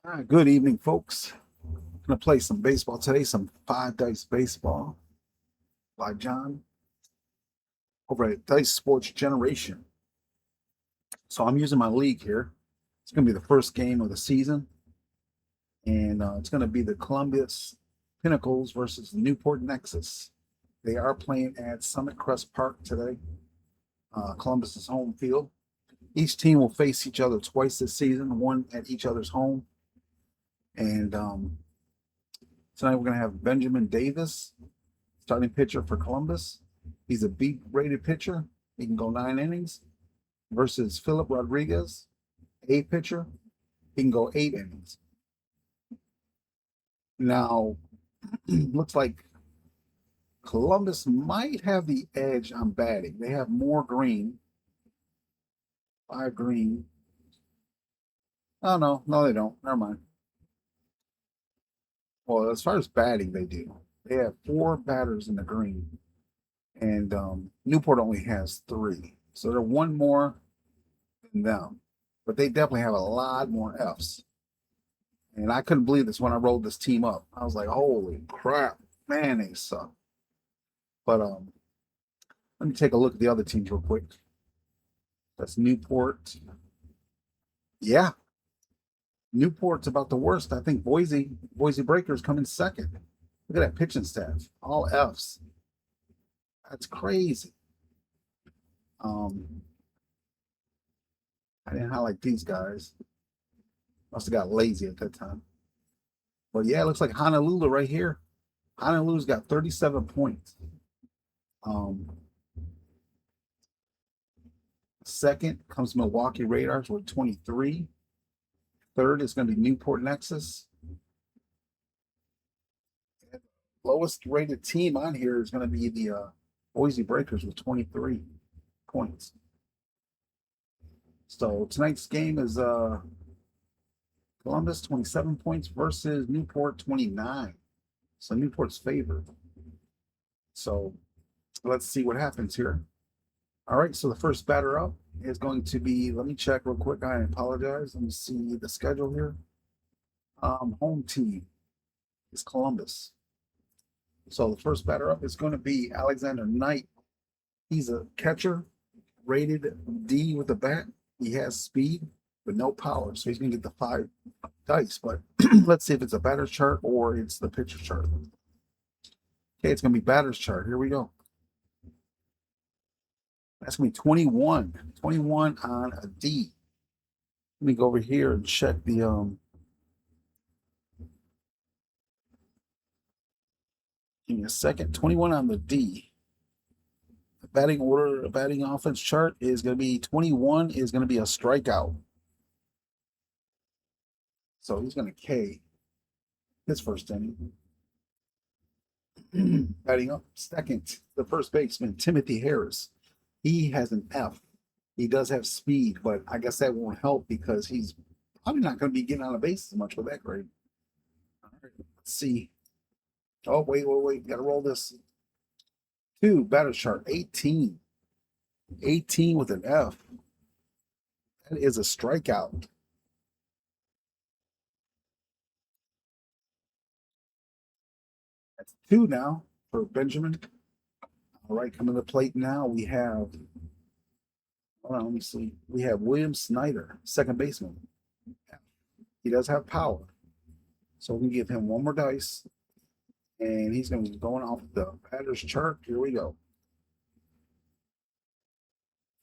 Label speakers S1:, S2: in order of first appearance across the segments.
S1: All right, good evening, folks. I'm gonna play some baseball today, some five dice baseball by John over at Dice Sports Generation. So I'm using my league here. It's gonna be the first game of the season, and it's gonna be the Columbus Pinnacles versus the Newport Nexus. They are playing at Summit Crest Park today. Columbus's home field. Each team will face each other twice this season, one at each other's home. And tonight we're going to have Benjamin Davis, starting pitcher for Columbus. He's a B-rated pitcher. He can go 9 innings. Versus Philip Rodriguez, A pitcher. He can go 8 innings. Now, looks like Columbus might have the edge on batting. They have more green. 5 green. Oh, no, they don't. Never mind. Well, as far as batting, they do. They have 4 batters in the green, and Newport only has 3. So they're one more than them, but they definitely have a lot more Fs. And I couldn't believe this when I rolled this team up. I was like, holy crap, man, they suck. But let me take a look at the other teams real quick. That's Newport. Yeah, Newport's about the worst. I think Boise Breakers come in second. Look at that pitching staff, all Fs. That's crazy. I didn't highlight these guys. Must have got lazy at that time. But yeah, it looks like Honolulu right here. Honolulu's got 37 points. Second comes Milwaukee Raiders with 23. Third is going to be Newport Nexus. Lowest rated team on here is going to be the Boise Breakers with 23 points. So tonight's game is Columbus 27 points versus Newport 29. So Newport's favored. So let's see what happens here. All right, so the first batter up is going to be, let me check real quick. I apologize. Let me see the schedule here. Home team is Columbus. So the first batter up is going to be Alexander Knight. He's a catcher, rated D with the bat. He has speed, but no power. So he's going to get the 5 dice. But let's see if it's a batter's chart or it's the pitcher chart. Okay, it's going to be batter's chart. Here we go. That's going to be 21. 21 on a D. Let me go over here and check the give me a second. 21 on the D. The batting order, the batting offense chart is going to be 21 is going to be a strikeout. So he's going to K his first inning. Batting up second, the first baseman, Timothy Harris. He has an F. He does have speed, but I guess that won't help because he's probably not going to be getting on the base as much with that grade. All right, let's see. Oh, wait. Got to roll this. 2, batter chart, 18. 18 with an F. That is a strikeout. That's 2 now for Benjamin. All right, coming to the plate now, we have, hold on, let me see. We have William Snyder, second baseman. He does have power. So we can give him 1 more dice. And he's going to be going off the batter's chart. Here we go.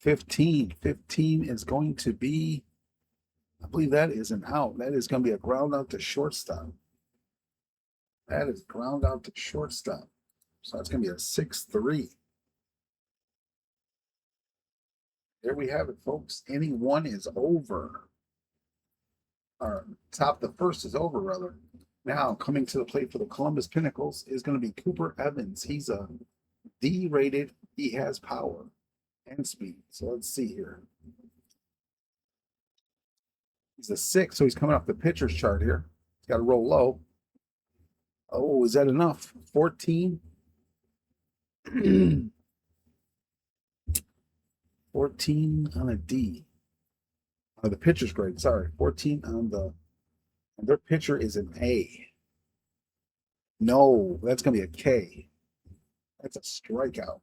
S1: 15. 15 is going to be, I believe that is an out. That is going to be a ground out to shortstop. That is ground out to shortstop. So that's going to be a 6-3. There we have it, folks. Inning 1 is over. Or top the first is over, rather. Now, coming to the plate for the Columbus Pinnacles is going to be Cooper Evans. He's a D rated. He has power and speed. So let's see here. He's a 6, so he's coming off the pitcher's chart here. He's got to roll low. Oh, is that enough? 14. 14 on a D. Oh, the pitcher's grade, sorry. 14 on the And their pitcher is an A. No, that's going to be a K. That's a strikeout.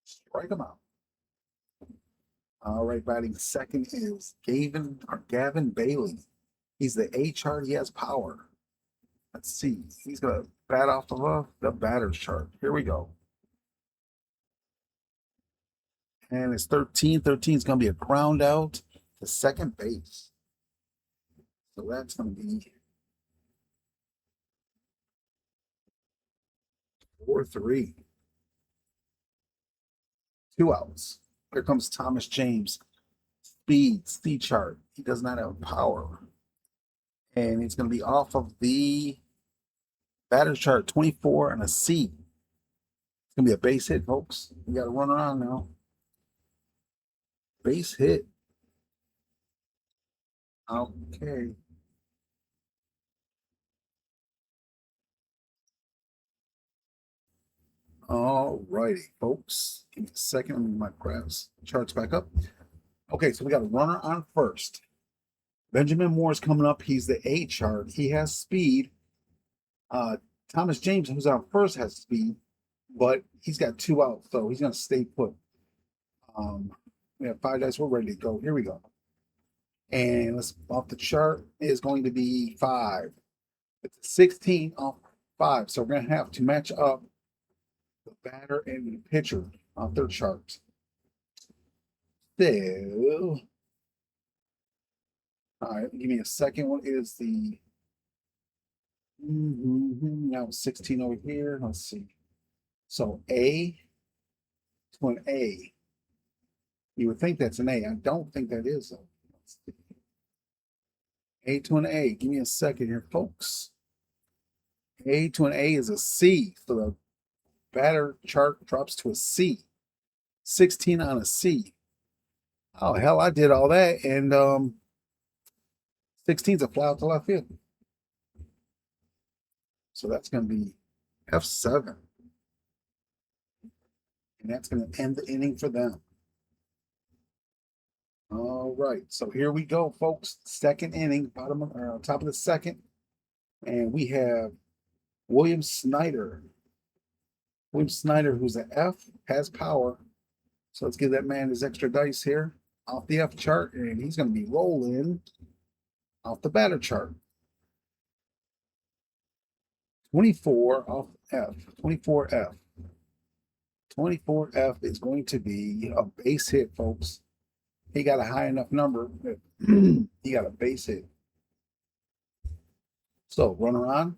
S1: Strike him out. All right, batting second is Gavin Bailey. He's the A chart. He has power. Let's see. He's going to bat off of the batter's chart. Here we go. And it's 13. 13 is going to be a ground out to second base. So that's going to be 4-3. 2 outs. Here comes Thomas James. Speed, C chart. He does not have power. And it's going to be off of the batter's chart, 24 and a C. It's going to be a base hit, folks. We got to run around now. Base hit. Okay. All righty, folks. Give me a second. Let me my graphs charts back up. Okay, so we got a runner on first. Benjamin Moore's coming up. He's the A chart. He has speed. Thomas James, who's on first, has speed, but he's got 2 outs, so he's going to stay put. We have 5 dice. We're ready to go. Here we go. And let's off the chart is going to be 5. It's 16 off 5, so we're going to have to match up the batter and the pitcher off their chart. So, all right, give me a second. What is the now 16 over here? Let's see. So A to an A. You would think that's an A. I don't think that is though. A to an A. Give me a second here, folks. A to an A is a C. So the batter chart drops to a C. 16 on a C. Oh hell, I did all that, and 16's a fly out to left field. So that's going to be F7. And that's going to end the inning for them. All right. So here we go, folks. Second inning, bottom of, or top of the second. And we have William Snyder. William Snyder, who's an F, has power. So let's give that man his extra dice here off the F chart. And he's going to be rolling off the batter chart. 24 off F. 24F. 24F is going to be a base hit, folks. He got a high enough number that he got a base hit. So runner on.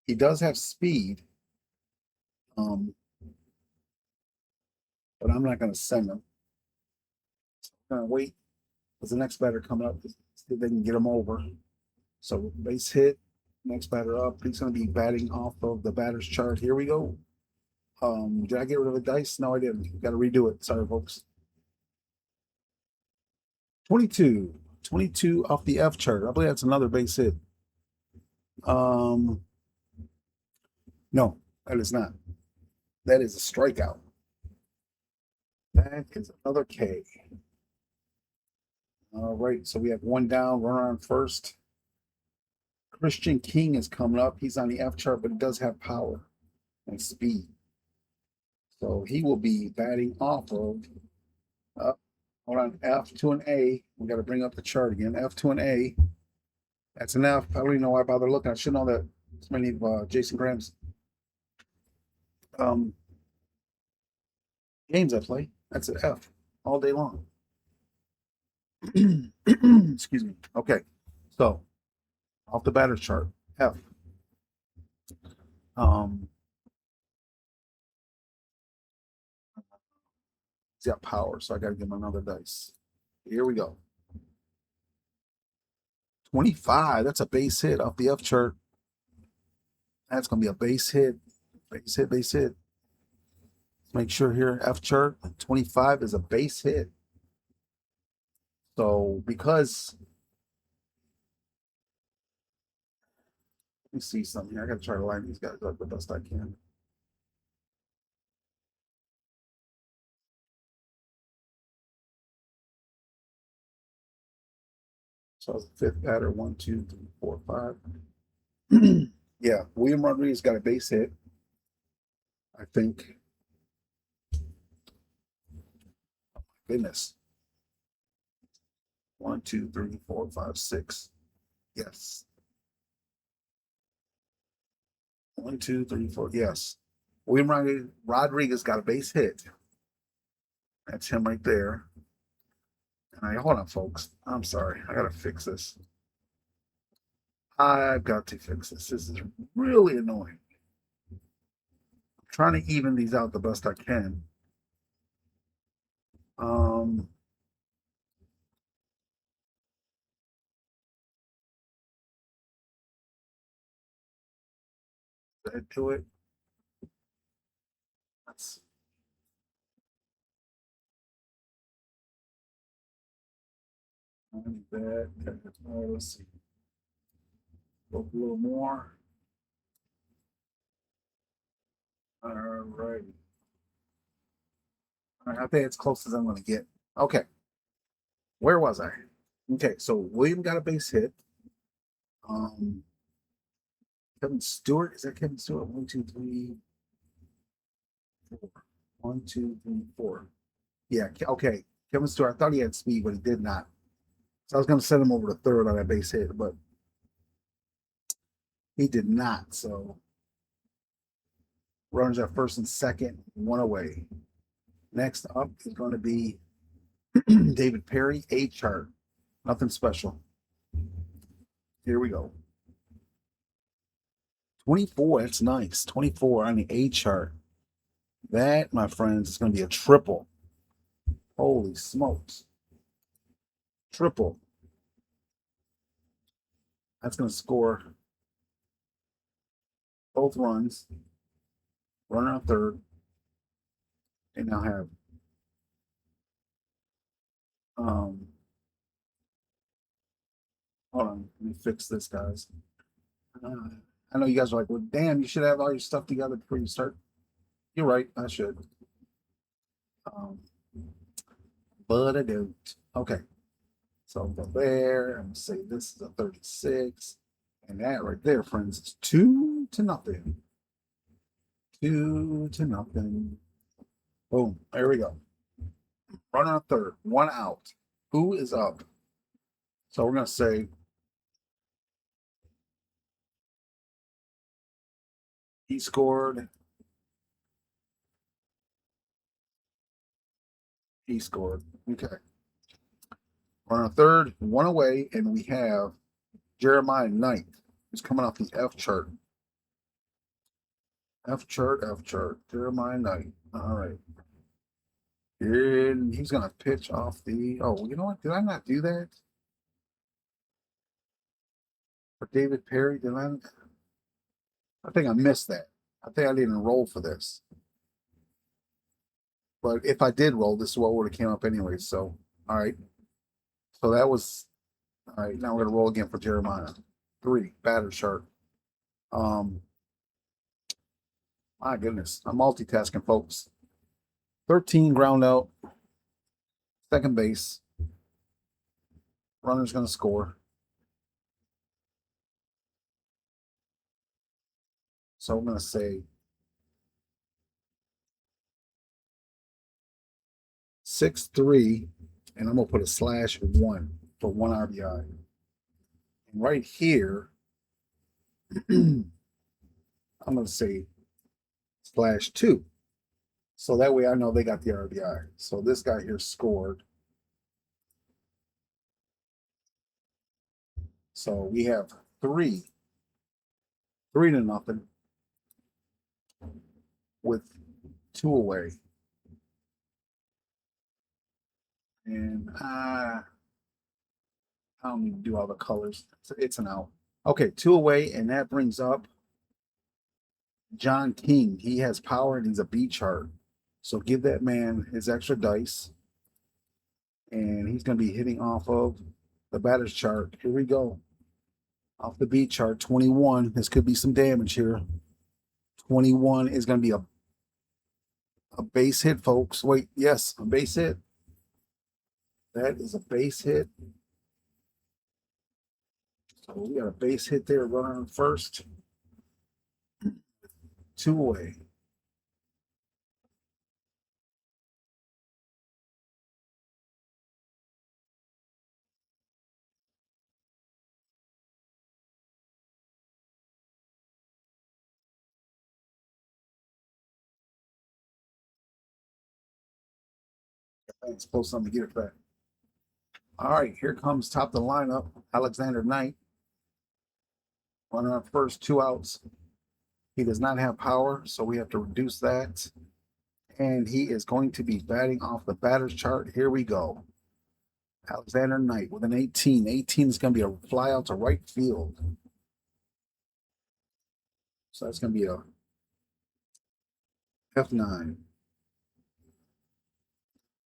S1: He does have speed. But I'm not going to send him. I'm going to wait because the next batter coming up to see if they can get him over. So base hit. Next batter up. He's going to be batting off of the batter's chart. Here we go. Did I get rid of the dice? No, I didn't. Got to redo it. Sorry, folks. 22. 22 off the F chart. I believe that's another base hit. No, that is not. That is a strikeout. That is another K. All right, so we have 1 down, runner on first. Christian King is coming up. He's on the F chart, but he does have power and speed. So he will be batting off of hold on, F to an A. We got to bring up the chart again. F to an A. That's an F. I don't even know why I bother looking. I should know that. It's many of Jason Graham's games I play. That's an F all day long. Excuse me. Okay. So off the batter's chart, F. He's got power, so I got to give him another dice. Here we go. 25. That's a base hit off the F chart. That's going to be a base hit. Base hit, base hit. Make sure here, F chart, 25 is a base hit. So because, let me see something here. I got to try to line these guys up the best I can. So it's the fifth batter. 1, 2, 3, 4, 5. Yeah, William Rodriguez got a base hit. I think. Goodness. 1, 2, 3, 4, 5, 6. Yes. 1, 2, 3, 4. Yes. William Rodriguez got a base hit. That's him right there. And hold on, folks. I'm sorry. I gotta fix this. I've got to fix this. This is really annoying. I'm trying to even these out the best I can. That do it. That's bad. Let's see. Go a little more. All right. All right. I think it's close as I'm going to get. Okay. Where was I? Okay. So William got a base hit. Kevin Stewart. Is that Kevin Stewart? 1, 2, 3, 4. 1, 2, 3, 4. Yeah. Okay. Kevin Stewart. I thought he had speed, but he did not. So I was going to send him over to third on that base hit, but he did not. So runners at first and second, 1 away. Next up is going to be David Perry, A chart. Nothing special. Here we go. 24, that's nice. 24 on the A chart. That, my friends, is going to be a triple. Holy smokes. Triple. That's going to score both runs. Runner on third. They now have hold on, let me fix this, guys. I know you guys are like, well, damn, you should have all your stuff together before you start. You're right, I should. But I don't. Okay. So go there and say this is a 36. And that right there, friends, is 2 to nothing. 2 to nothing. Boom. There we go. Runner on third, 1 out. Who is up? So we're going to say he scored. He scored. Okay. Runner on third, 1 away, and we have Jeremiah Knight, who's coming off the F chart. F chart, F chart. Jeremiah Knight. All right. And he's going to pitch off the. Oh, you know what? Did I not do that? For David Perry? Did I? I think I missed that. I think I didn't roll for this. But if I did roll, this is what would have came up anyway. So, all right. So that was. All right. Now we're going to roll again for Jeremiah. 3, batter chart. My goodness. I'm multitasking, folks. 13 ground out. Second base. Runner's going to score. So I'm going to say 6-3, and I'm going to put a /1 for 1 RBI. And right here, I'm going to say /2. So that way I know they got the RBI. So this guy here scored. So we have 3 to nothing with 2 away. And I don't need to do all the colors. It's an out. Okay, 2 away, and that brings up John King. He has power and he's a B chart. So give that man his extra dice. And he's going to be hitting off of the batter's chart. Here we go. Off the B chart, 21. This could be some damage here. 21 is going to be a base hit, folks. Wait, yes, a base hit. That is a base hit. So we got a base hit there, runner on first. 2 away. It's supposed to get it back. All right, here comes top of the lineup. Alexander Knight. Runner on first, 2 outs. He does not have power, so we have to reduce that. And he is going to be batting off the batter's chart. Here we go. Alexander Knight with an 18. 18 is going to be a fly out to right field. So that's going to be a F9.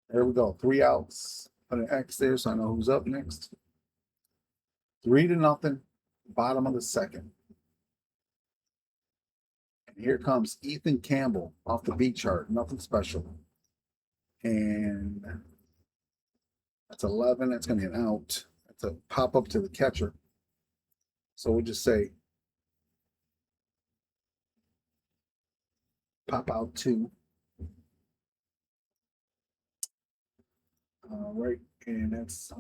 S1: There we go. 3 outs. Put an X there so I know who's up next. 3-0. Bottom of the second. And here comes Ethan Campbell off the B chart. Nothing special. And that's 11. That's going to be an out. That's a pop up to the catcher. So we'll just say pop out 2. All right. And that's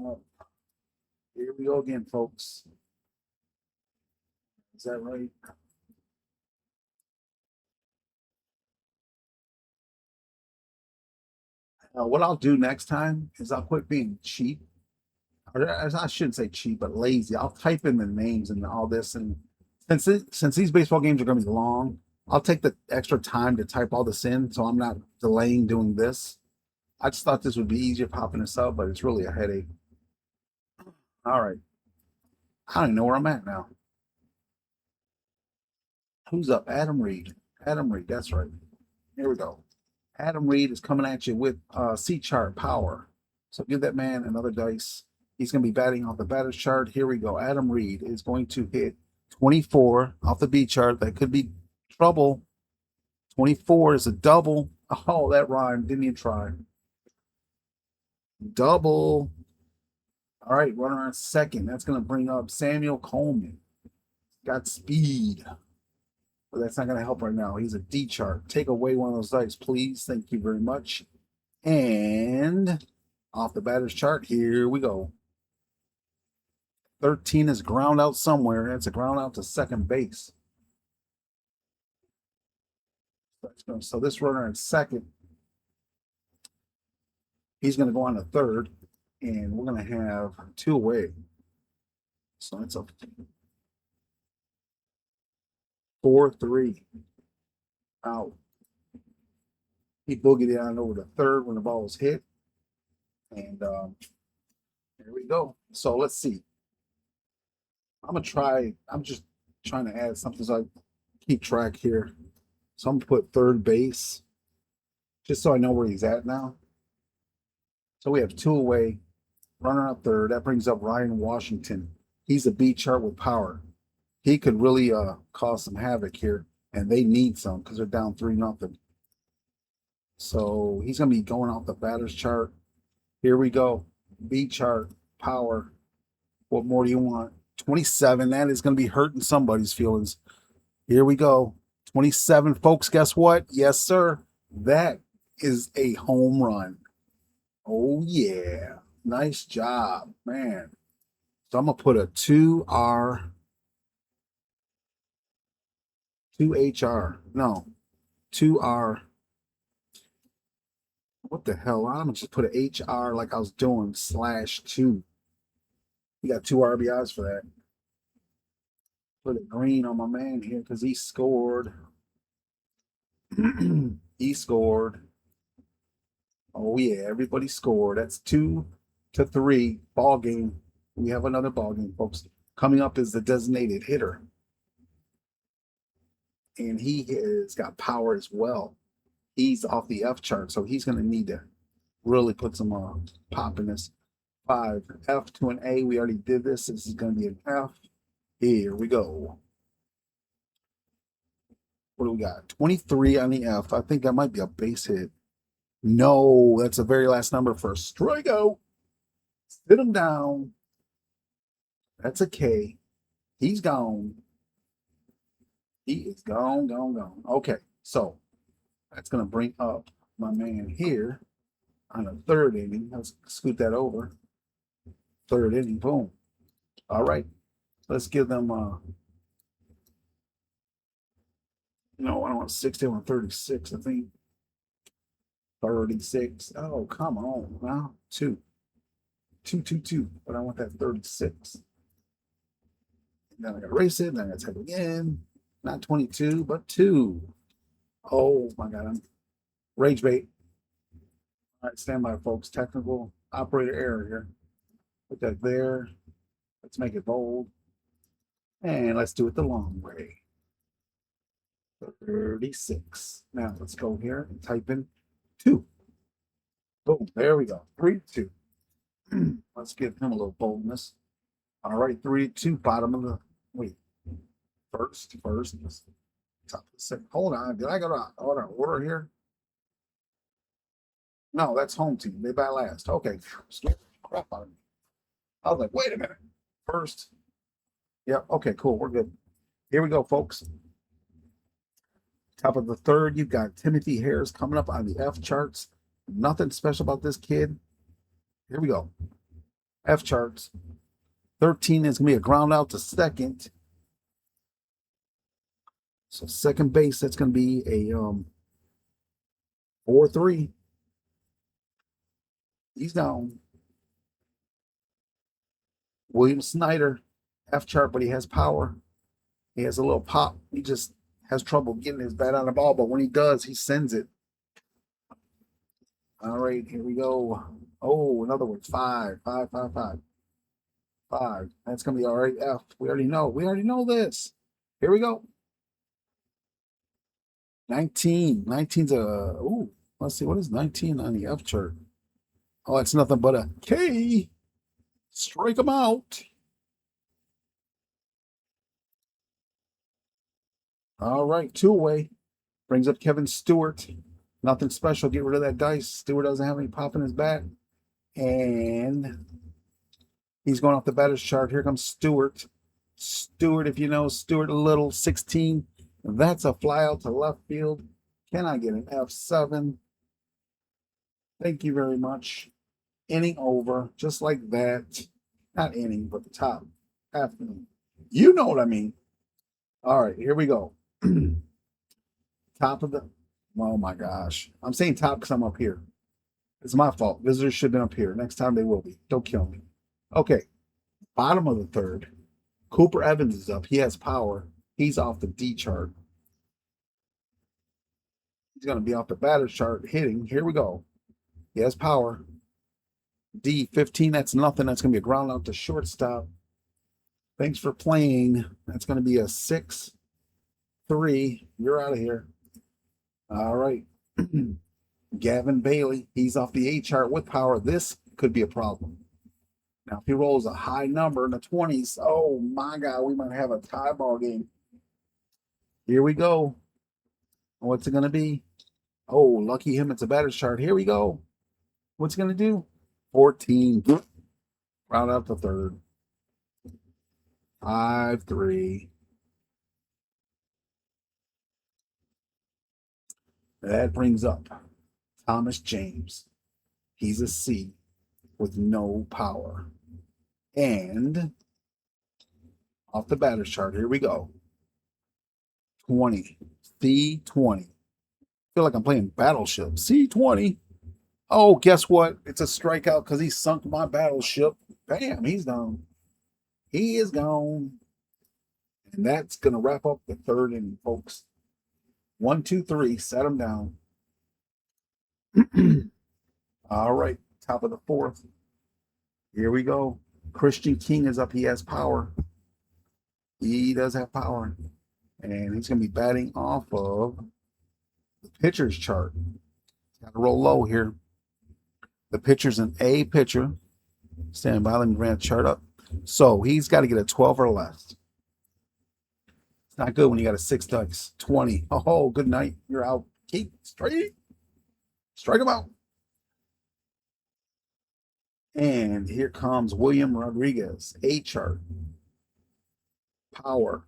S1: here we go again, folks. Is that right? What I'll do next time is I'll quit being cheap. Or I shouldn't say cheap, but lazy. I'll type in the names and all this. And since these baseball games are going to be long, I'll take the extra time to type all this in so I'm not delaying doing this. I just thought this would be easier popping this up, but it's really a headache. All right. I don't even know where I'm at now. Who's up? Adam Reed. Adam Reed, that's right. Here we go. Adam Reed is coming at you with C chart power. So give that man another dice. He's going to be batting off the batter's chart. Here we go. Adam Reed is going to hit 24 off the B chart. That could be trouble. 24 is a double. Oh, that rhymed. Didn't even try. Double. All right, runner on second. That's going to bring up Samuel Coleman. Got speed. But that's not going to help right now. He's a D chart. Take away one of those dice, please. Thank you very much. And off the batter's chart, here we go. 13 is ground out somewhere. That's a ground out to second base. So this runner in second, he's going to go on to third, and we're going to have 2 away. So it's a 4-3 out. He boogied it on over to third when the ball was hit. And there we go. So let's see. I'm just trying to add something so I keep track here. So I'm going to put third base just so I know where he's at now. So we have 2 away, runner up third. That brings up Ryan Washington. He's a B chart with power. He could really cause some havoc here, and they need some because they're down 3-0. So he's going to be going off the batter's chart. Here we go. B chart, power. What more do you want? 27. That is going to be hurting somebody's feelings. Here we go. 27, folks. Guess what? Yes, sir. That is a home run. Oh, yeah. Nice job, man. So I'm going to put a 2R. 2HR. No. 2R. What the hell? I'm going to just put an HR like I was doing /2. You got 2 RBIs for that. Put a green on my man here because he scored. He scored. Oh, yeah. Everybody scored. That's 2-3 ball game. We have another ball game, folks. Coming up is the designated hitter. And he has got power as well. He's off the F chart, so he's going to need to really put some pop in this. 5 F to an A. We already did this. This is going to be an F. Here we go. What do we got? 23 on the F. I think that might be a base hit. No, that's the very last number for a strikeout. Sit him down. That's a K. He's gone. He is gone, gone, gone. Okay, so that's going to bring up my man here on the third inning. Let's scoot that over. Third inning, boom. All right, let's give them, I don't want 60, I want 36, I think. 36. Oh, come on. Now, 2. 2, 2, 2. But I want that 36. And then I got to erase it. And then I got to type again. Not 22, but 2. Oh, my God. I'm rage bait. All right, stand by, folks. Technical operator error here. Put that there. Let's make it bold. And let's do it the long way. 36. Now, let's go here and type in 2. Boom. There we go. 3, 2. Let's give him a little boldness. All right, 3, 2, bottom of the first. Top of the second. Hold on. Did I go to order here? No, that's home team. They bat last. Okay. Scared the crap out of me. I was like, wait a minute. First. Yep. Okay, cool. We're good. Here we go, folks. Top of the third, you've got Timothy Harris coming up on the F charts. Nothing special about this kid. Here we go. F charts. 13 is going to be a ground out to second. So second base, that's going to be a 4-3. He's down. William Snyder, F chart, but he has power. He has a little pop. He just has trouble getting his bat on the ball, but when he does, he sends it. All right, here we go. Oh, in other words, 5. That's gonna be all right. F. We already know. We already know this. Here we go. 19. 19's a. Ooh, let's see. What is 19 on the F chart? Oh, it's nothing but a K. Strike him out. All right, 2 away. Brings up Kevin Stewart. Nothing special. Get rid of that dice. Stewart doesn't have any pop in his bat. And he's going off the batter's chart. Here comes Stewart. Stewart, if you know Stewart Little, 16. That's a fly out to left field. Can I get an F7? Thank you very much. Inning over, just like that. Not inning, but the top. Half inning. You know what I mean. All right, here we go. Top of the. Oh my gosh. I'm saying top because I'm up here. It's my fault. Visitors should have been up here. Next time they will be. Don't kill me. Okay. Bottom of the third. Cooper Evans is up. He has power. He's off the D chart. He's going to be off the batter's chart hitting. Here we go. He has power. D, 15. That's nothing. That's going to be a ground out to shortstop. Thanks for playing. That's going to be a 6-3. You're out of here. All right. Gavin Bailey. He's off the A chart with power. This could be a problem. Now, if he rolls a high number in the 20s, oh my God, we might have a tie ball game. Here we go. What's it going to be? Oh, lucky him. It's a batter's chart. Here we go. What's it going to do? 14. Round out the third. 5-3. That brings up Thomas James. He's a C with no power. And off the batter's chart, here we go. 20. C20. Feel like I'm playing Battleship. C20. Oh, guess what? It's a strikeout because he sunk my Battleship. Bam, he's gone. He is gone. And that's going to wrap up the third inning, folks. 1, 2, 3. Set him down. All right. Top of the fourth. Here we go. Christian King is up. He has power. He does have power. And he's going to be batting off of the pitcher's chart. Got to roll low here. The pitcher's an A pitcher. Stand by. Let me bring the chart up. So he's got to get a 12 or less. It's not good when you got a 6 dice. 20. Oh, good night. You're out. Keep straight. Strike him out. And here comes William Rodriguez. A chart. Power.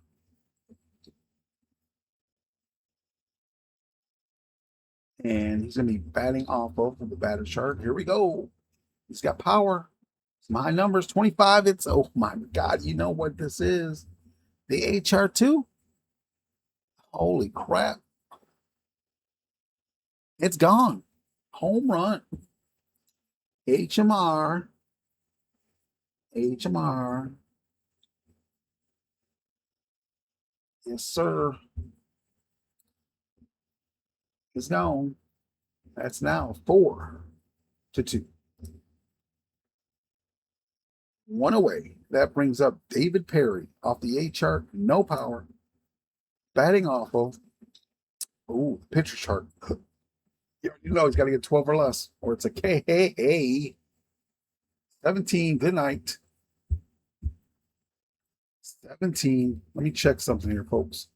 S1: And he's going to be batting off of the batter chart. Here we go. He's got power. My number's 25. It's, oh my God, you know what this is? The HR2? Holy crap. It's gone. Home run. HMR. HMR. Yes, sir. It's gone. That's now 4-2. One away. That brings up David Perry off the A chart. No power. Batting off of, ooh, pitcher chart. You know he's got to get 12 or less, or it's a KA 17. Good night. 17. Let me check something here, folks.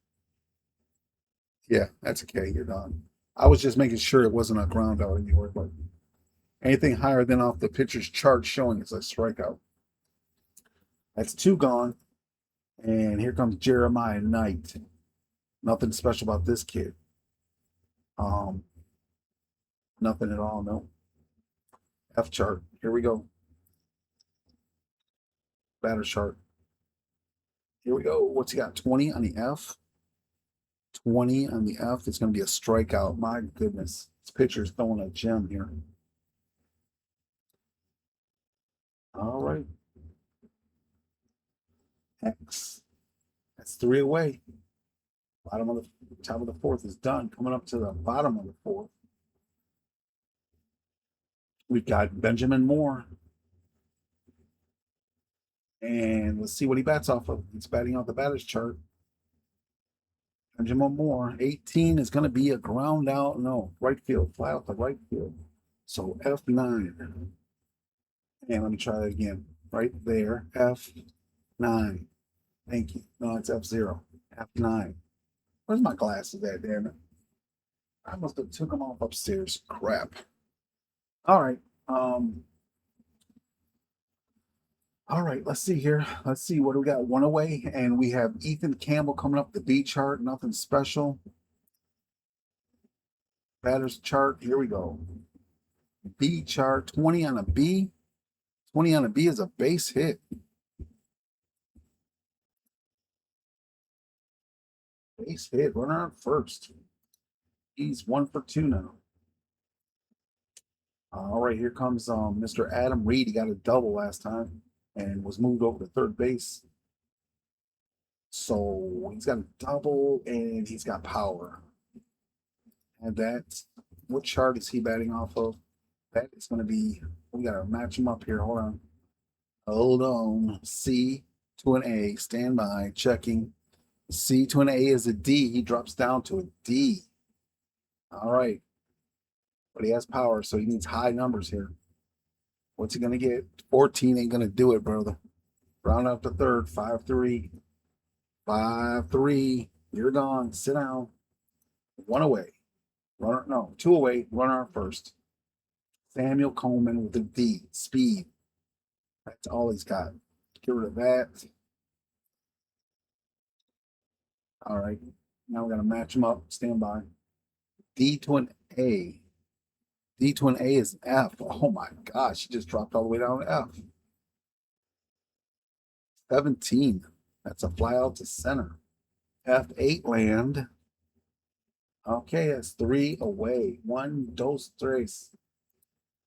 S1: Yeah, that's a K. You're done. I was just making sure it wasn't a ground out anywhere, but anything higher than off the pitcher's chart showing is a strikeout. That's 2 gone. And here comes Jeremiah Knight. Nothing special about this kid. Nothing at all, no. F chart. Here we go. Batter chart. Here we go. What's he got? 20 on the F. 20 on the F. It's going to be a strikeout. My goodness. This pitcher's throwing a gem here. All right. X. That's 3 away. Bottom of the top of the 4th is done. Coming up to the bottom of the 4th. We've got Benjamin Moore. And let's see what he bats off of. He's batting off the batter's chart. Benjamin Moore, 18 is going to be a ground out. No, right field, fly out the right field. So F9. And let me try that again. Right there, F9. Thank you. No, it's F0. F9. Where's my glasses at, damn it? I must have took them off upstairs. Crap. All right. All right, let's see here. Let's see what do we got. 1 away, and we have Ethan Campbell coming up the B chart. Nothing special. Batters chart. Here we go. B chart. 20 on a B. 20 on a B is a base hit. Base hit. Runner on first. He's 1 for 2 now. All right, here comes Mr. Adam Reed. He got a double last time and was moved over to third base. So he's got a double and he's got power. And that's, what chart is he batting off of? That is going to be, we got to match him up here. Hold on. Hold on. C to an A. Stand by. Checking. C to an A is a D. He drops down to a D. All right. But he has power, so he needs high numbers here. What's he going to get? 14 ain't going to do it, brother. Round up to third. 5-3. 5-3. You're gone. Sit down. 1 away. Runner, no, 2 away. Runner on first. Samuel Coleman with a D. Speed. That's all he's got. Get rid of that. All right. Now we're going to match him up. Stand by. D to an A. D to an A is F. Oh my gosh, he just dropped all the way down to F. 17. That's a fly out to center. F8 land. Okay, that's 3 away. 1, 2, 3.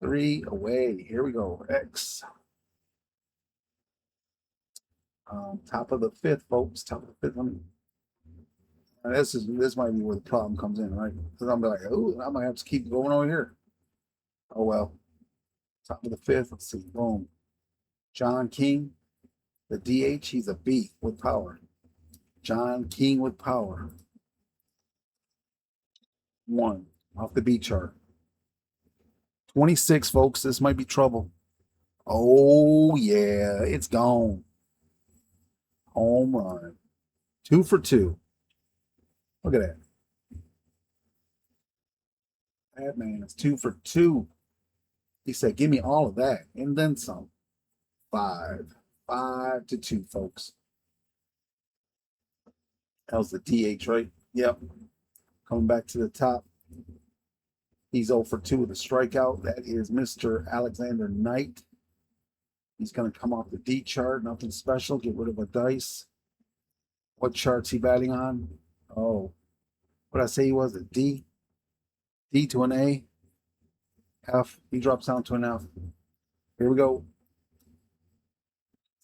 S1: 3 away. Here we go. X. Top of the 5th, folks. Top of the 5th. Let me. This might be where the problem comes in, right? Because I'm like, oh, I might have to keep going over here. Oh well. Top of the 5th. Let's see. Boom. John King, the DH. He's a B with power. John King with power. 1 off the B chart. 26, folks. This might be trouble. Oh yeah, it's gone. Home run. 2 for 2. Look at that. That man is 2 for 2. He said, give me all of that and then some. 5-2, folks. That was the DH, right? Yep. Coming back to the top. He's 0 for 2 with a strikeout. That is Mr. Alexander Knight. He's going to come off the D chart. Nothing special. Get rid of a dice. What chart's he batting on? Oh, what did I say he was? A D? D to an A? F. He drops down to an F. Here we go.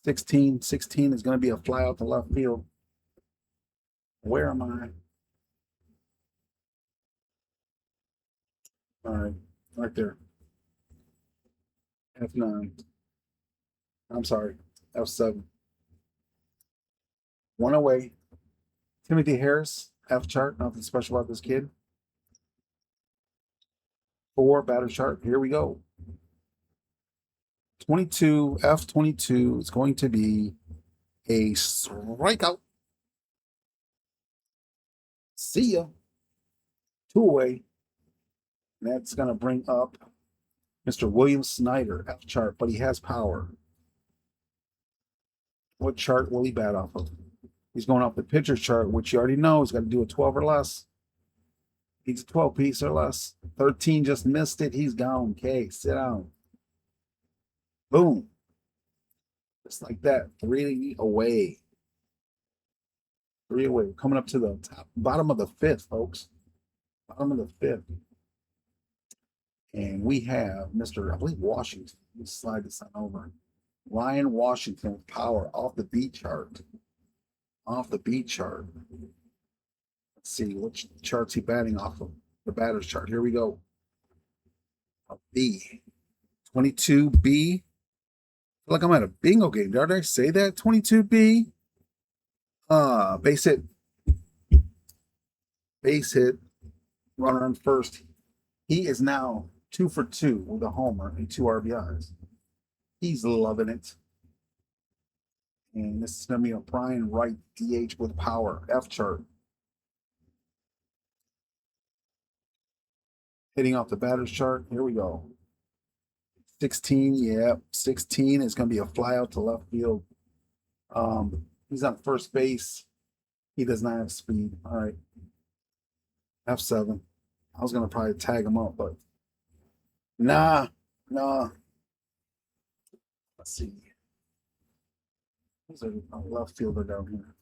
S1: 16. 16 is going to be a fly out to left field. Where am I? All right, right there. F9. I'm sorry, F7. One away. Timothy Harris, F chart. Nothing special about this kid. 4, batter chart. Here we go. 22, F22 is going to be a strikeout. See ya. 2 away. And that's going to bring up Mr. William Snyder, F chart, but he has power. What chart will he bat off of? He's going off the pitcher chart, which you already know. He's got to do a 12 or less. He's a 12 piece or less. 13 just missed it. He's gone. Okay, sit down. Boom. Just like that. 3 away. 3 away. We're coming up to the bottom of the 5th, folks. Bottom of the 5th. And we have Mr. I believe Washington. Let's slide this on over. Ryan Washington with power off the B chart. Off the B chart. Let's see which chart's he batting off of. The batter's chart. Here we go. A B. 22B. I feel like I'm at a bingo game. Did I say that? 22B. Base hit. Base hit. Runner on first. He is now 2 for 2 with a homer and 2 RBIs. He's loving it. And this is going to be a Brian Wright DH with power. F chart. Hitting off the batter's chart. Here we go. 16. Yeah, 16 is going to be a fly out to left field. He's on first base. He does not have speed. All right. F7. I was going to probably tag him up, but nah. Let's see. There's a left fielder down here.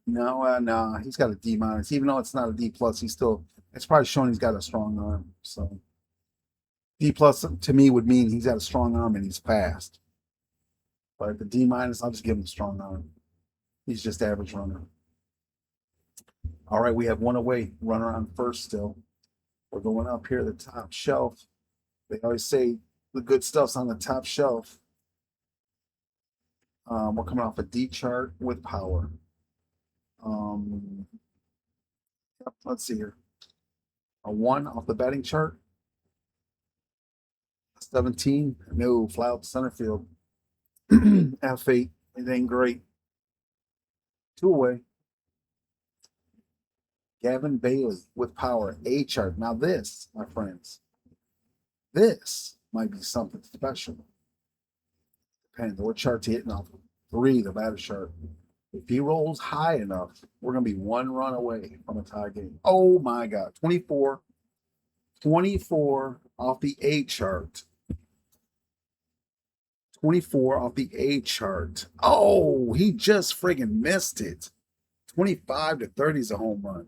S1: No, he's got a D minus. Even though it's not a D plus, he's still, it's probably showing he's got a strong arm. So D plus to me would mean he's got a strong arm and he's fast. But the D minus, I'll just give him a strong arm. He's just average runner. All right, we have 1 away. Runner on first still. We're going up here the top shelf. They always say the good stuff's on the top shelf. We're coming off a D chart with power. Let's see here. A 1 off the batting chart. 17. No, fly out to center field. F8. It ain't great. 2 away. Gavin Bailey with power. A chart. Now this, my friends, this might be something special. Depending on what chart's hitting off. 3, the batter chart. If he rolls high enough, we're going to be 1 run away from a tie game. Oh my God. 24. 24 off the A chart. 24 off the A chart. Oh, he just friggin' missed it. 25 to 30 is a home run.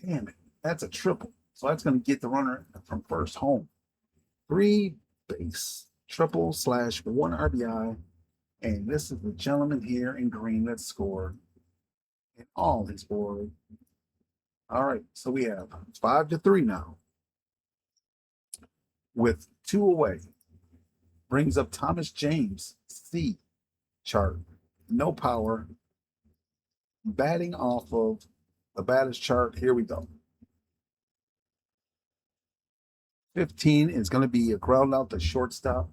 S1: Damn it. That's a triple. So that's going to get the runner from first home. 3 base. Triple / 1 RBI. And this is the gentleman here in green that scored in all his glory. All right. So we have 5 to 3 now. With 2 away. Brings up Thomas James, C chart. No power. Batting off of the batter's chart. Here we go. 15 is going to be a ground out to shortstop.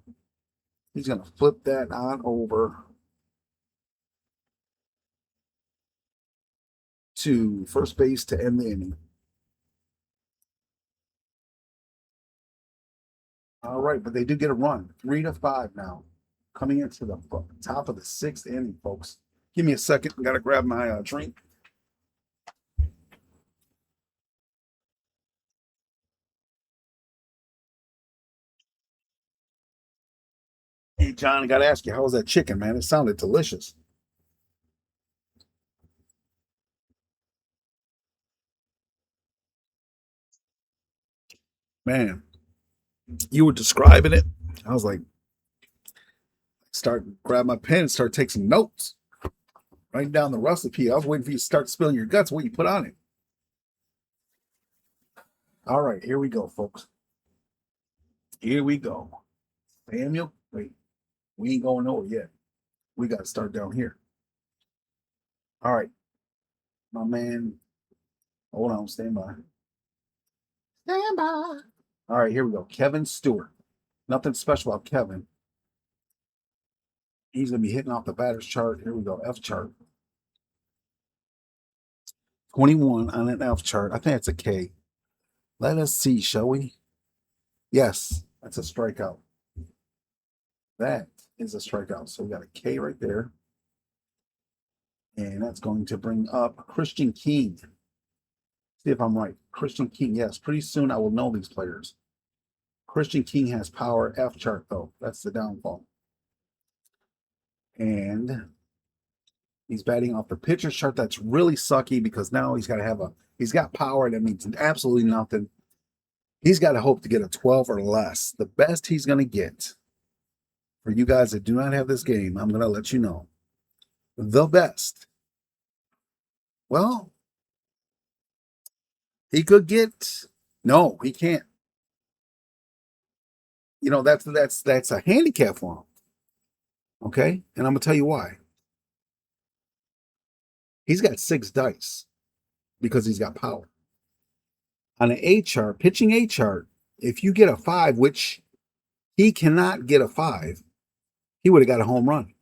S1: He's going to flip that on over to first base to end the inning. All right, but they do get a run. 3 to 5 now. Coming into the top of the 6th inning, folks. Give me a second. I got to grab my drink. John, I got to ask you, how was that chicken, man? It sounded delicious. Man, you were describing it. I was like, grab my pen and start taking some notes. Writing down the recipe. I was waiting for you to start spilling your guts, what you put on it. All right, here we go, folks. Here we go. Samuel, wait, we ain't going nowhere yet. We got to start down here. All right, my man. Hold on, stand by. Stand by. All right, here we go. Kevin Stewart. Nothing special about Kevin. He's going to be hitting off the batter's chart. Here we go. F chart. 21 on an F chart. I think it's a K. Let us see, shall we? Yes, that's a strikeout. That is a strikeout. So we got a K right there. And that's going to bring up Christian King. See if I'm right. Christian King, yes. Pretty soon I will know these players. Christian King has power. F chart, though. That's the downfall. And he's batting off the pitcher chart. That's really sucky because now he's got power. That means absolutely nothing. He's got to hope to get a 12 or less. The best he's going to get, for you guys that do not have this game, I'm going to let you know. The best. Well, he could get, no, he can't. You know, that's a handicap for him. Okay? And I'm going to tell you why. He's got 6 dice because he's got power. On an A chart, pitching A chart, if you get a 5, which he cannot get a 5, he would have got a home run.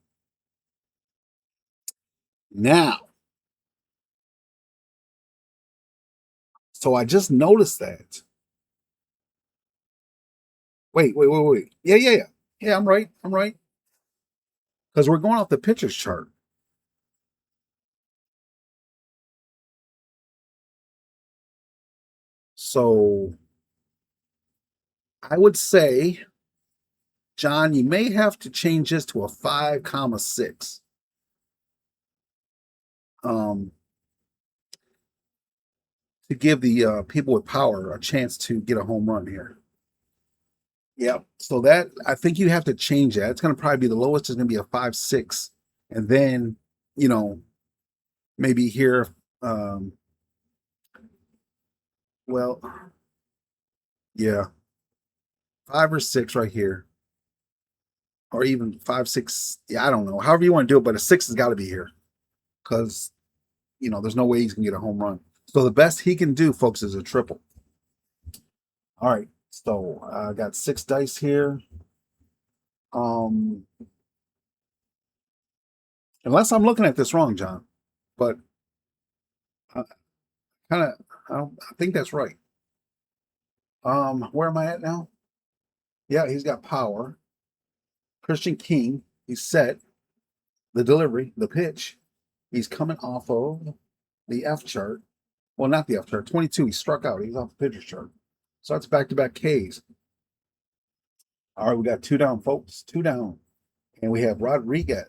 S1: Now, so I just noticed that. Wait. Yeah. Yeah, I'm right. Because we're going off the pitcher's chart. So I would say, John, you may have to change this to a 5,6. To give the people with power a chance to get a home run here. Yeah. So that, I think you have to change that. It's going to probably be the lowest is going to be a 5,6. And then, you know, maybe here, well, yeah, 5 or 6 right here. Or even 5, 6. Yeah, I don't know. However you want to do it, but a 6 has got to be here. Because, you know, there's no way he's going to get a home run. So the best he can do, folks, is a triple. All right. So I got 6 dice here. Unless I'm looking at this wrong, John, but I think that's right. Where am I at now? Yeah, he's got power. Christian King, he's set. The delivery, the pitch, he's coming off of the F chart. Well, not the F chart. 22. He struck out. He's off the pitcher chart. So that's back-to-back Ks. All right, we got 2 down, folks. 2 down. And we have Rodriguez.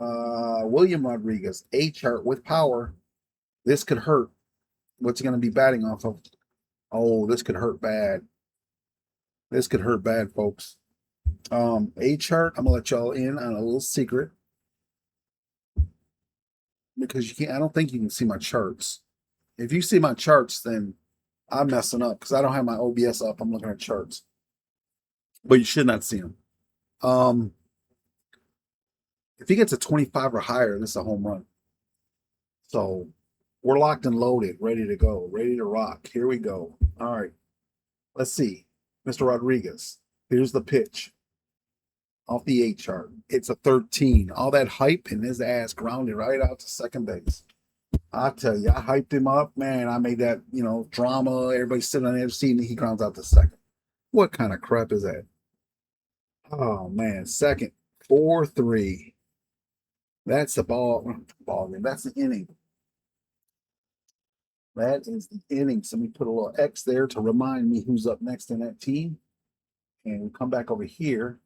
S1: William Rodriguez, A chart with power. This could hurt. What's he going to be batting off of? Oh, this could hurt bad. This could hurt bad, folks. A chart, I'm going to let y'all in on a little secret. Because you can't, I don't think you can see my charts. If you see my charts, then I'm messing up because I don't have my OBS up. I'm looking at charts. But you should not see them. If he gets a 25 or higher, this is a home run. So we're locked and loaded, ready to go, ready to rock. Here we go. All right. Let's see. Mr. Rodriguez. Here's the pitch. Off the A chart. It's a 13. All that hype and his ass grounded right out to second base. I tell you, I hyped him up, man. I made that, you know, drama. Everybody sitting on the edge seat, and he grounds out to second. What kind of crap is that? Oh man, second, 4-3. That's the ball game. That's the inning. That is the inning. So let me put a little X there to remind me who's up next in that team. And we come back over here.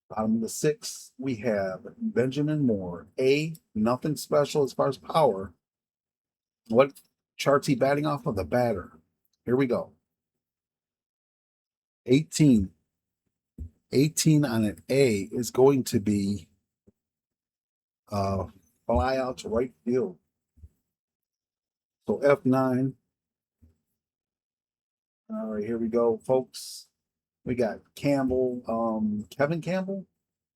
S1: Bottom of the 6th, we have Benjamin Moore. A, nothing special as far as power. What chart's he batting off of? The batter. Here we go. 18. 18 on an A is going to be fly out to right field. So F9. All right, here we go, folks. We got Campbell, Kevin Campbell?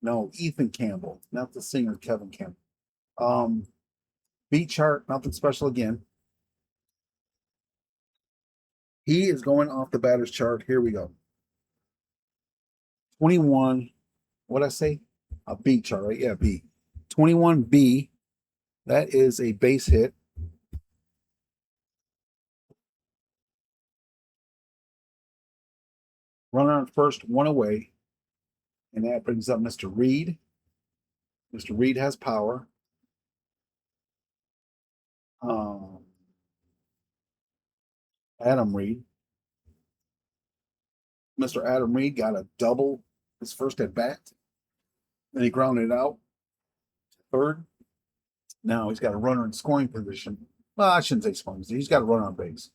S1: No, Ethan Campbell, not the singer Kevin Campbell. B chart, nothing special again. He is going off the batter's chart. Here we go. 21. What'd I say? A B chart, right? Yeah, B. 21B. That is a base hit. Runner on first, one away. And that brings up Mr. Reed. Mr. Reed has power. Adam Reed. Mr. Adam Reed got a double his first at bat. Then he grounded it out to third. Now he's got a runner in scoring position. Well, I shouldn't say scoring. He's got a runner on base.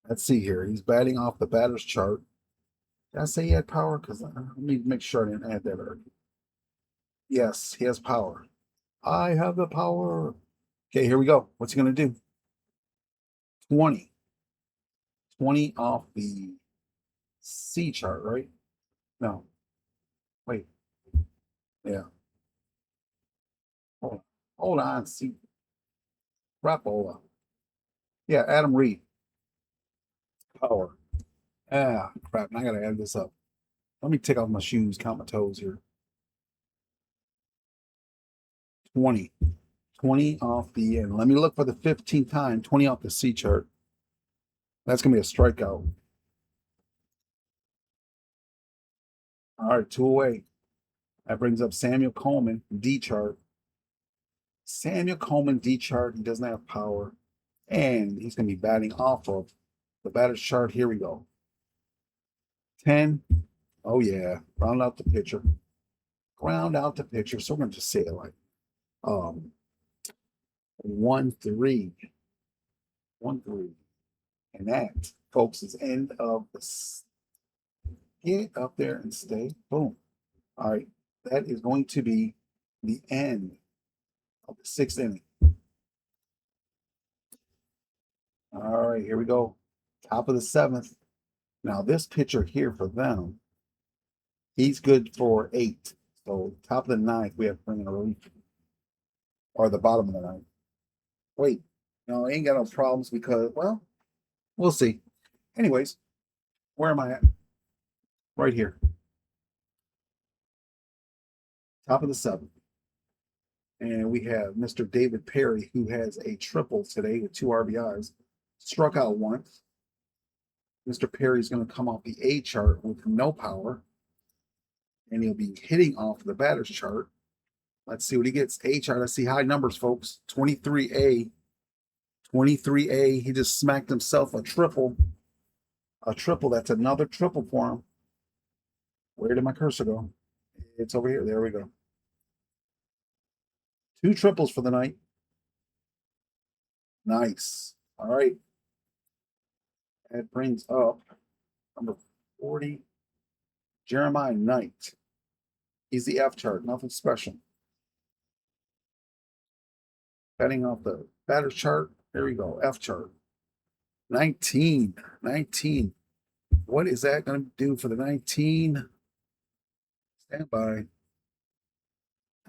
S1: Let's see here. He's batting off the batter's chart. Did I say he had power? Because let me make sure I didn't add that already. Yes, he has power. I have the power. Okay, here we go. What's he going to do? 20. 20 off the C chart, right? No. Wait. Yeah. Hold on. C. Rapola. Yeah, Adam Reed. Power. Ah, crap. Now I got to add this up. Let me take off my shoes, count my toes here. 20. 20 off the end. Let me look for the 15th time. 20 off the C chart. That's going to be a strikeout. All right, 2 away. That brings up Samuel Coleman, D chart. Samuel Coleman, D chart. He doesn't have power. And he's going to be batting off of the batter's chart. Here we go. 10. Oh, yeah. Round out the pitcher. Ground out the pitcher. So we're going to just say it like 1-3. 1-3. And that, folks, is end of this. Get up there and stay. Boom. All right. That is going to be the end of the 6th inning. All right, here we go. Top of the 7th. Now, this pitcher here for them, he's good for 8. So, top of the 9th, we have to bring in a relief. Or the bottom of the 9th. Wait, no, ain't got no problems because, well, we'll see. Anyways, where am I at? Right here. Top of the 7th. And we have Mr. David Perry, who has a triple today with 2 RBIs. Struck out once. Mr. Perry's going to come off the A chart with no power. And he'll be hitting off the batter's chart. Let's see what he gets. A chart. Let's see high numbers, folks. 23A. 23A. He just smacked himself a triple. A triple. That's another triple for him. Where did my cursor go? It's over here. There we go. 2 triples for the night. Nice. All right. That brings up number 40, Jeremiah Knight. He's the F chart, nothing special. Batting off the batter's chart. There we go, F chart. 19. What is that going to do for the 19? Stand by.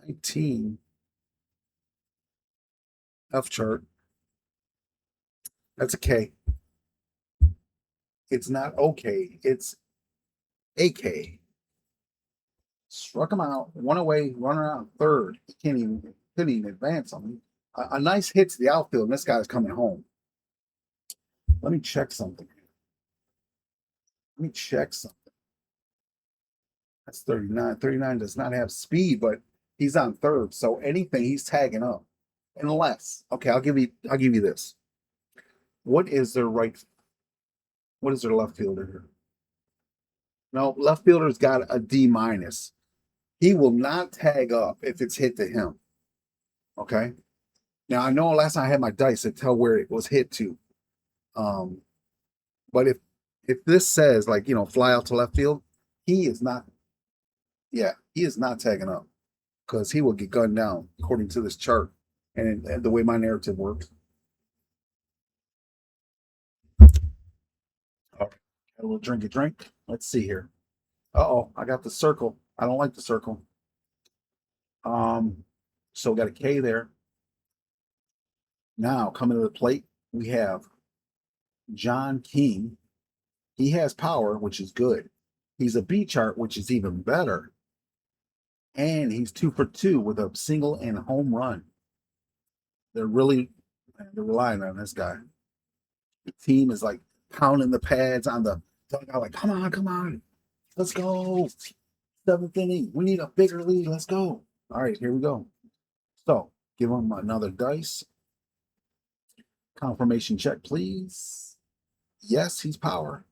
S1: 19. F chart. That's a K. It's not okay. It's AK. Struck him out. 1 away. Runner on third. He couldn't even advance on him. A nice hit to the outfield, and this guy's coming home. Let me check something. That's 39. 39 does not have speed, but he's on third. So anything, he's tagging up. Unless, okay, I'll give you this. What is their left fielder here? No, left fielder's got a D minus. He will not tag up if it's hit to him. Okay. Now I know last time I had my dice to tell where it was hit to. Um, but if this says like fly out to left field, he is not. Yeah, he is not tagging up because he will get gunned down according to this chart and the way my narrative works. All right, got a little drink. Let's see here. Oh, I got the circle. I don't like the circle. So got a K there. Now coming to the plate, we have John King. He has power, which is good. He's a B chart, which is even better. And he's 2 for 2 with a single and home run. They're relying on this guy. The team is like pounding the pads on the dugout, like, come on, let's go. 7th inning. We need a bigger lead. Let's go. All right, here we go. So give him another dice. Confirmation check, please. Yes, he's power.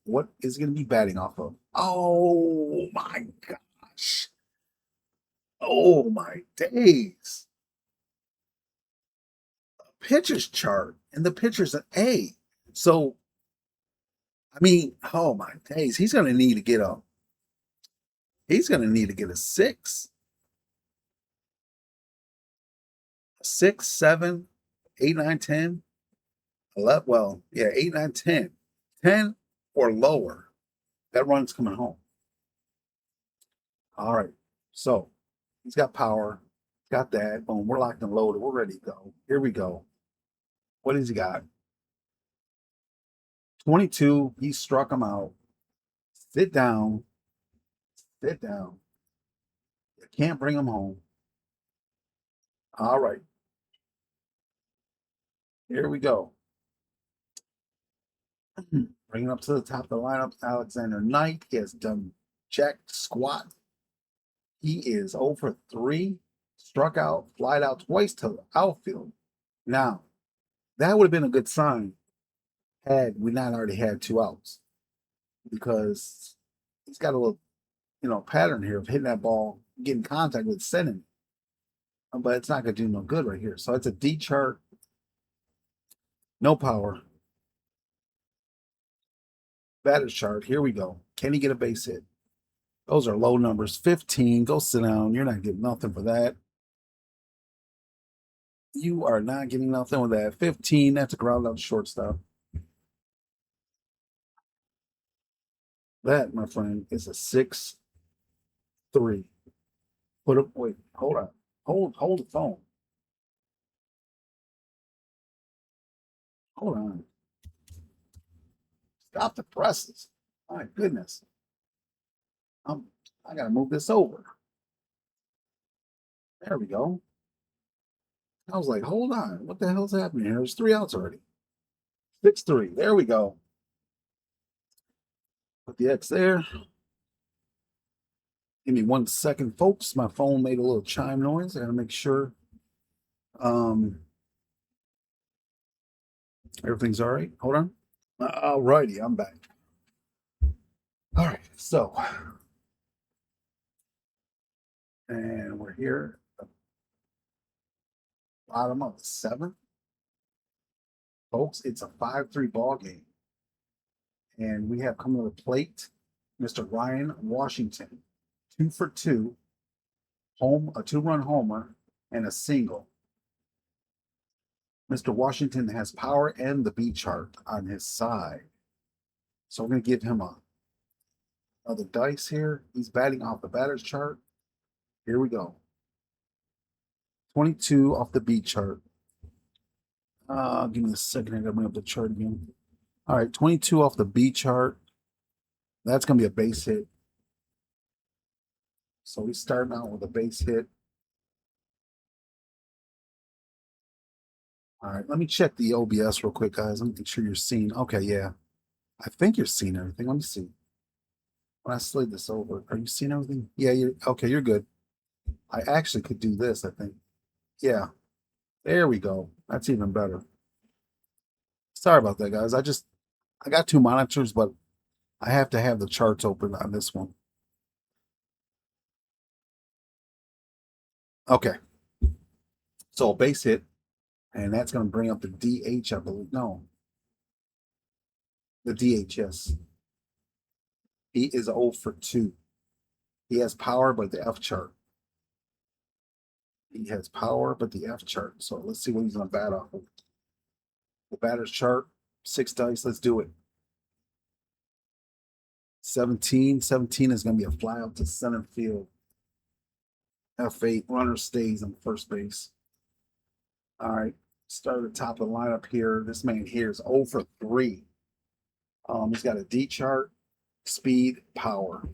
S1: What is he going to be batting off of? Oh my gosh. Oh my days. Pitcher's chart, and the pitcher's an A. So, I mean, oh my days. He's going to need to get a 6. 6, 7, 8, 9, 10, 11. Well, yeah, 8, 9, 10. 10 or lower. That run's coming home. All right. So he's got power. Got that. Boom. We're locked and loaded. We're ready to go. Here we go. What has he got? 22. He struck him out. Sit down. Sit down. You can't bring him home. All right. Here we go. Bringing up to the top of the lineup, Alexander Knight. He has done jack squat. He is 0 for 3. Struck out, flied out twice to the outfield. Now, that would have been a good sign had we not already had 2 outs, because he's got a little, pattern here of hitting that ball, getting contact with sending, but it's not going to do no good right here. So it's a D chart, no power. Batter's chart. Here we go. Can he get a base hit? Those are low numbers. 15. Go sit down. You're not getting nothing for that. You are not getting nothing with that. 15. That's a ground out shortstop. That, my friend, is a 6-3. Put up. Wait. Hold on. Hold the phone. Hold on. Stop the presses. My goodness. I gotta move this over. There we go. I was like, hold on. What the hell's happening here? There's 3 outs already. 6-3. There we go. Put the X there. Give me 1 second, folks. My phone made a little chime noise. I gotta make sure everything's all right. Hold on. All righty, I'm back. All right, so and we're here at the bottom of the 7th. Folks, it's a 5-3 ball game. And we have coming to the plate Mr. Ryan Washington, 2 for 2, a 2-run homer, and a single. Mr. Washington has power and the B chart on his side. So we're going to give him another dice here. He's batting off the batter's chart. Here we go. 22 off the B chart. Give me a second. I got to bring up the chart again. All right, 22 off the B chart. That's going to be a base hit. So we starting out with a base hit. All right, let me check the OBS real quick, guys. Let me make sure you're seeing. Okay, yeah. I think you're seeing everything. Let me see. When I slid this over, are you seeing everything? Yeah, you're good. I actually could do this, I think. Yeah. There we go. That's even better. Sorry about that, guys. I got 2 monitors, but I have to have the charts open on this one. Okay. So base hit, and that's going to bring up the DH, I believe. No, the DHS. He is 0 for 2. He has power, but the F chart. He has power, but the F chart. So let's see what he's going to bat off of. The batter's chart, 6 dice. Let's do it. 17. 17 is going to be a fly out to center field. F8, runner stays on first base. All right, start at the top of the lineup here. This man here is 0 for 3. He's got a D chart, speed, power.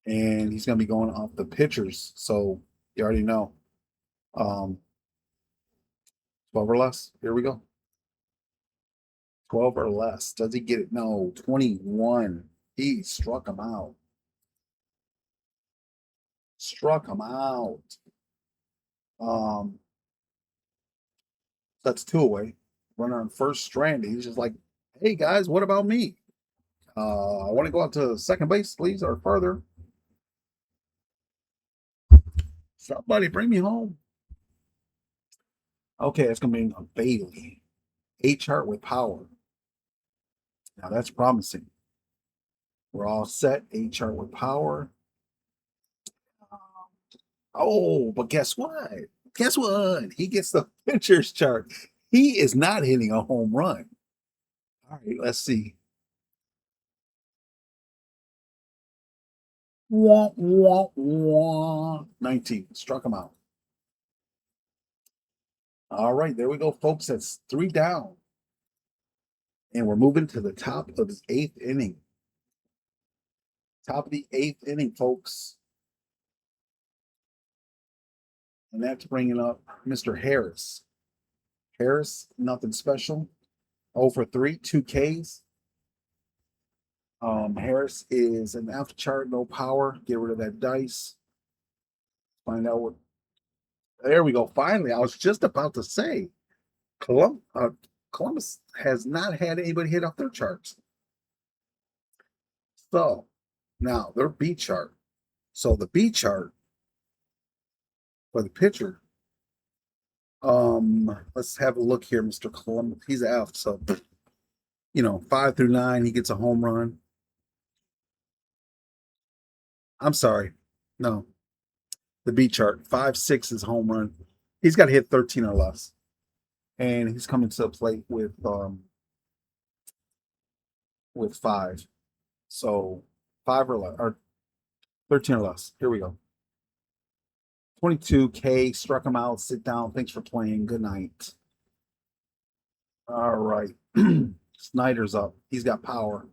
S1: And he's going to be going off the pitchers. So you already know. 12 or less. Here we go. 12 or less. Does he get it? No. 21. He struck him out. Struck him out. That's 2 away. Runner on first, stranded. He's just like, hey guys, what about me? I want to go out to second base, please, or further. Somebody bring me home. Okay, it's gonna be a Bailey. A chart with power. Now that's promising. We're all set. A chart with power. Oh, but guess what? Guess what? He gets the pitcher's chart. He is not hitting a home run. All right, let's see. Wah, wah, wah. 19. Struck him out. All right, there we go, folks. That's 3 down. And we're moving to the top of the 8th inning. Top of the 8th inning, folks. And that's bringing up Mr. Harris. Harris, nothing special. 0 for 3, 2 Ks. Harris is an F chart, no power. Get rid of that dice. Find out what. There we go. Finally, I was just about to say, Columbus has not had anybody hit off their charts. So now their B chart. So the B chart for the pitcher. Let's have a look here, Mr. Columbus. He's F, so 5 through 9, he gets a home run. I'm sorry. No. The B chart. 5, 6 is home run. He's got to hit 13 or less. And he's coming to the plate with 5. So 5 or less, or 13 or less. Here we go. 22K, struck him out. Sit down. Thanks for playing. Good night. All right. Snyder's up. He's got power.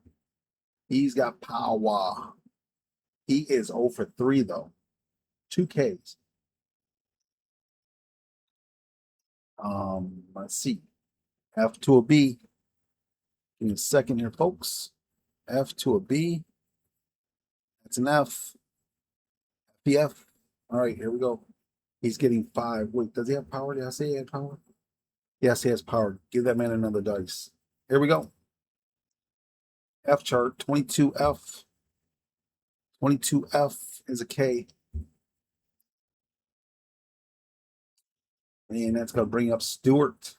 S1: He's got power. He is 0 for 3, though. 2 Ks. Let's see. F to a B. Give me a second here, folks. F to a B. That's an F. PF. All right, here we go. He's getting 5. Wait, does he have power? Did I say he had power? Yes, he has power. Give that man another dice. Here we go. F chart, 22F. 22F is a K. And that's going to bring up Stewart. Is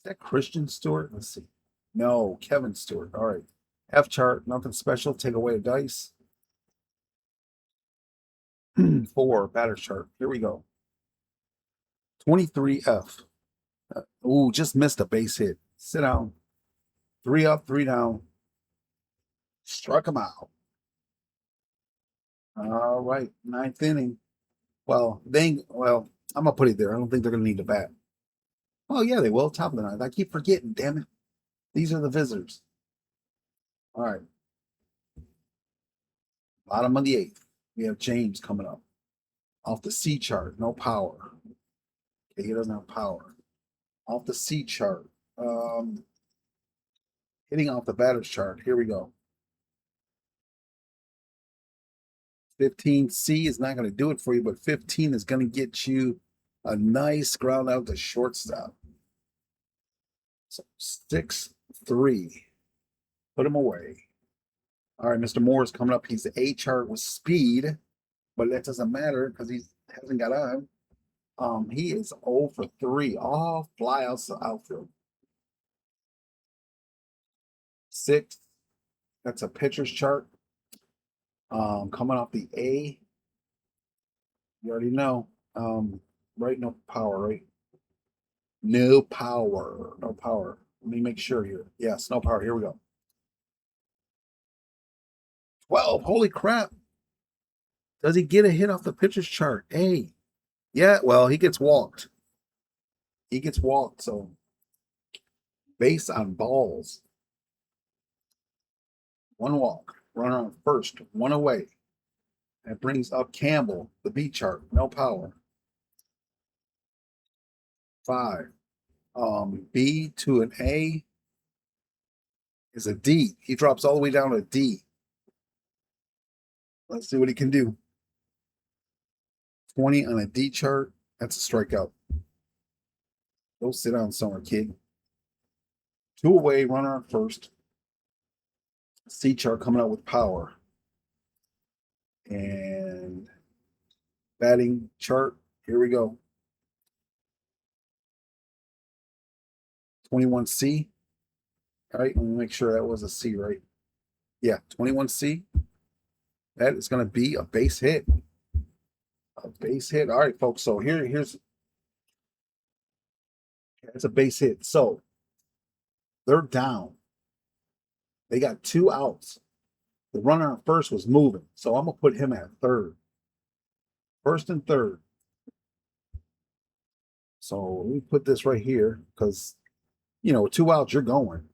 S1: that Christian Stewart? Let's see. No, Kevin Stewart. All right. F chart, nothing special. Take away a dice. 4, batter chart. Here we go. 23F. Ooh, just missed a base hit. Sit down. 3 up, 3 down. Struck him out. All right, 9th inning. Well, I'm gonna put it there. I don't think they're gonna need to bat. Oh yeah, they will. Top of the 9th. I keep forgetting. Damn it. These are the visitors. All right. Bottom of the 8th. We have James coming up. Off the C chart, no power. Okay, he doesn't have power. Off the C chart. Hitting off the batter's chart. Here we go. 15C is not going to do it for you, but 15 is going to get you a nice ground out to shortstop. So 6-3. Put him away. All right, Mr. Moore is coming up. He's the A chart with speed, but that doesn't matter because he hasn't got on. He is 0 for 3. All fly outs the outfield. 6. That's a pitcher's chart. Coming off the A. You already know. Right, no power, right? No power. No power. Let me make sure here. Yes, no power. Here we go. 12. Holy crap. Does he get a hit off the pitcher's chart? Hey. Yeah, well, he gets walked. He gets walked, so base on balls. 1 walk. Runner on first. 1 away. That brings up Campbell, the B chart. No power. 5. B to an A is a D. He drops all the way down to a D. Let's see what he can do. 20 on a D chart. That's a strikeout. Go sit down somewhere, kid. 2 away, runner on first. C chart coming out with power. And batting chart. Here we go. 21C. All right, let me make sure that was a C, right? Yeah, 21C. That is going to be a base hit. A base hit. All right, folks. So here's it's a base hit. So they're down. They got 2 outs. The runner on first was moving, so I'm gonna put him at third. First and third. So let me put this right here because 2 outs, you're going.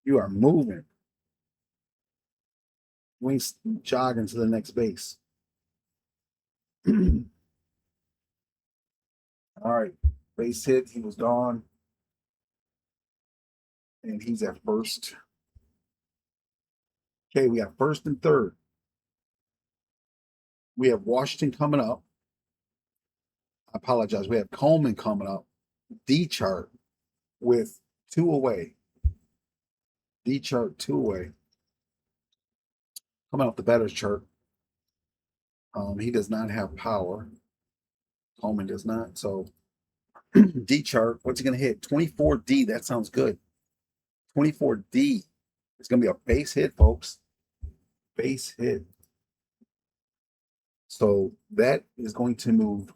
S1: You are moving. We ain't jogging to the next base. All right, base hit. He was gone, and he's at first. Okay, we got first and third. We have Washington coming up. I apologize. We have Coleman coming up. D chart with 2 away. D chart 2 away. Coming off the batter's chart. He does not have power. Coleman does not. So D chart, what's he going to hit? 24D. That sounds good. 24D. It's going to be a base hit, folks. Base hit. So that is going to move.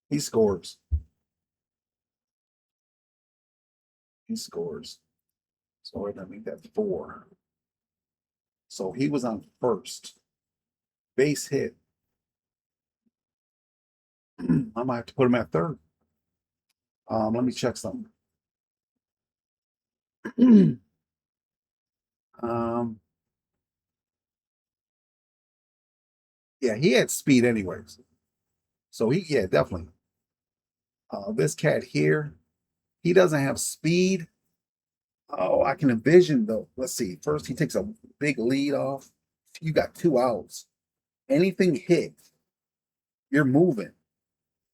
S1: He scores. He scores. So we're going to make that 4. So he was on first. Base hit. I might have to put him at third. Let me check something. Yeah, he had speed anyways. So yeah, definitely. This cat here, he doesn't have speed. Oh, I can envision though. Let's see. First, he takes a big lead off. You got 2 outs. Anything hit, you're moving.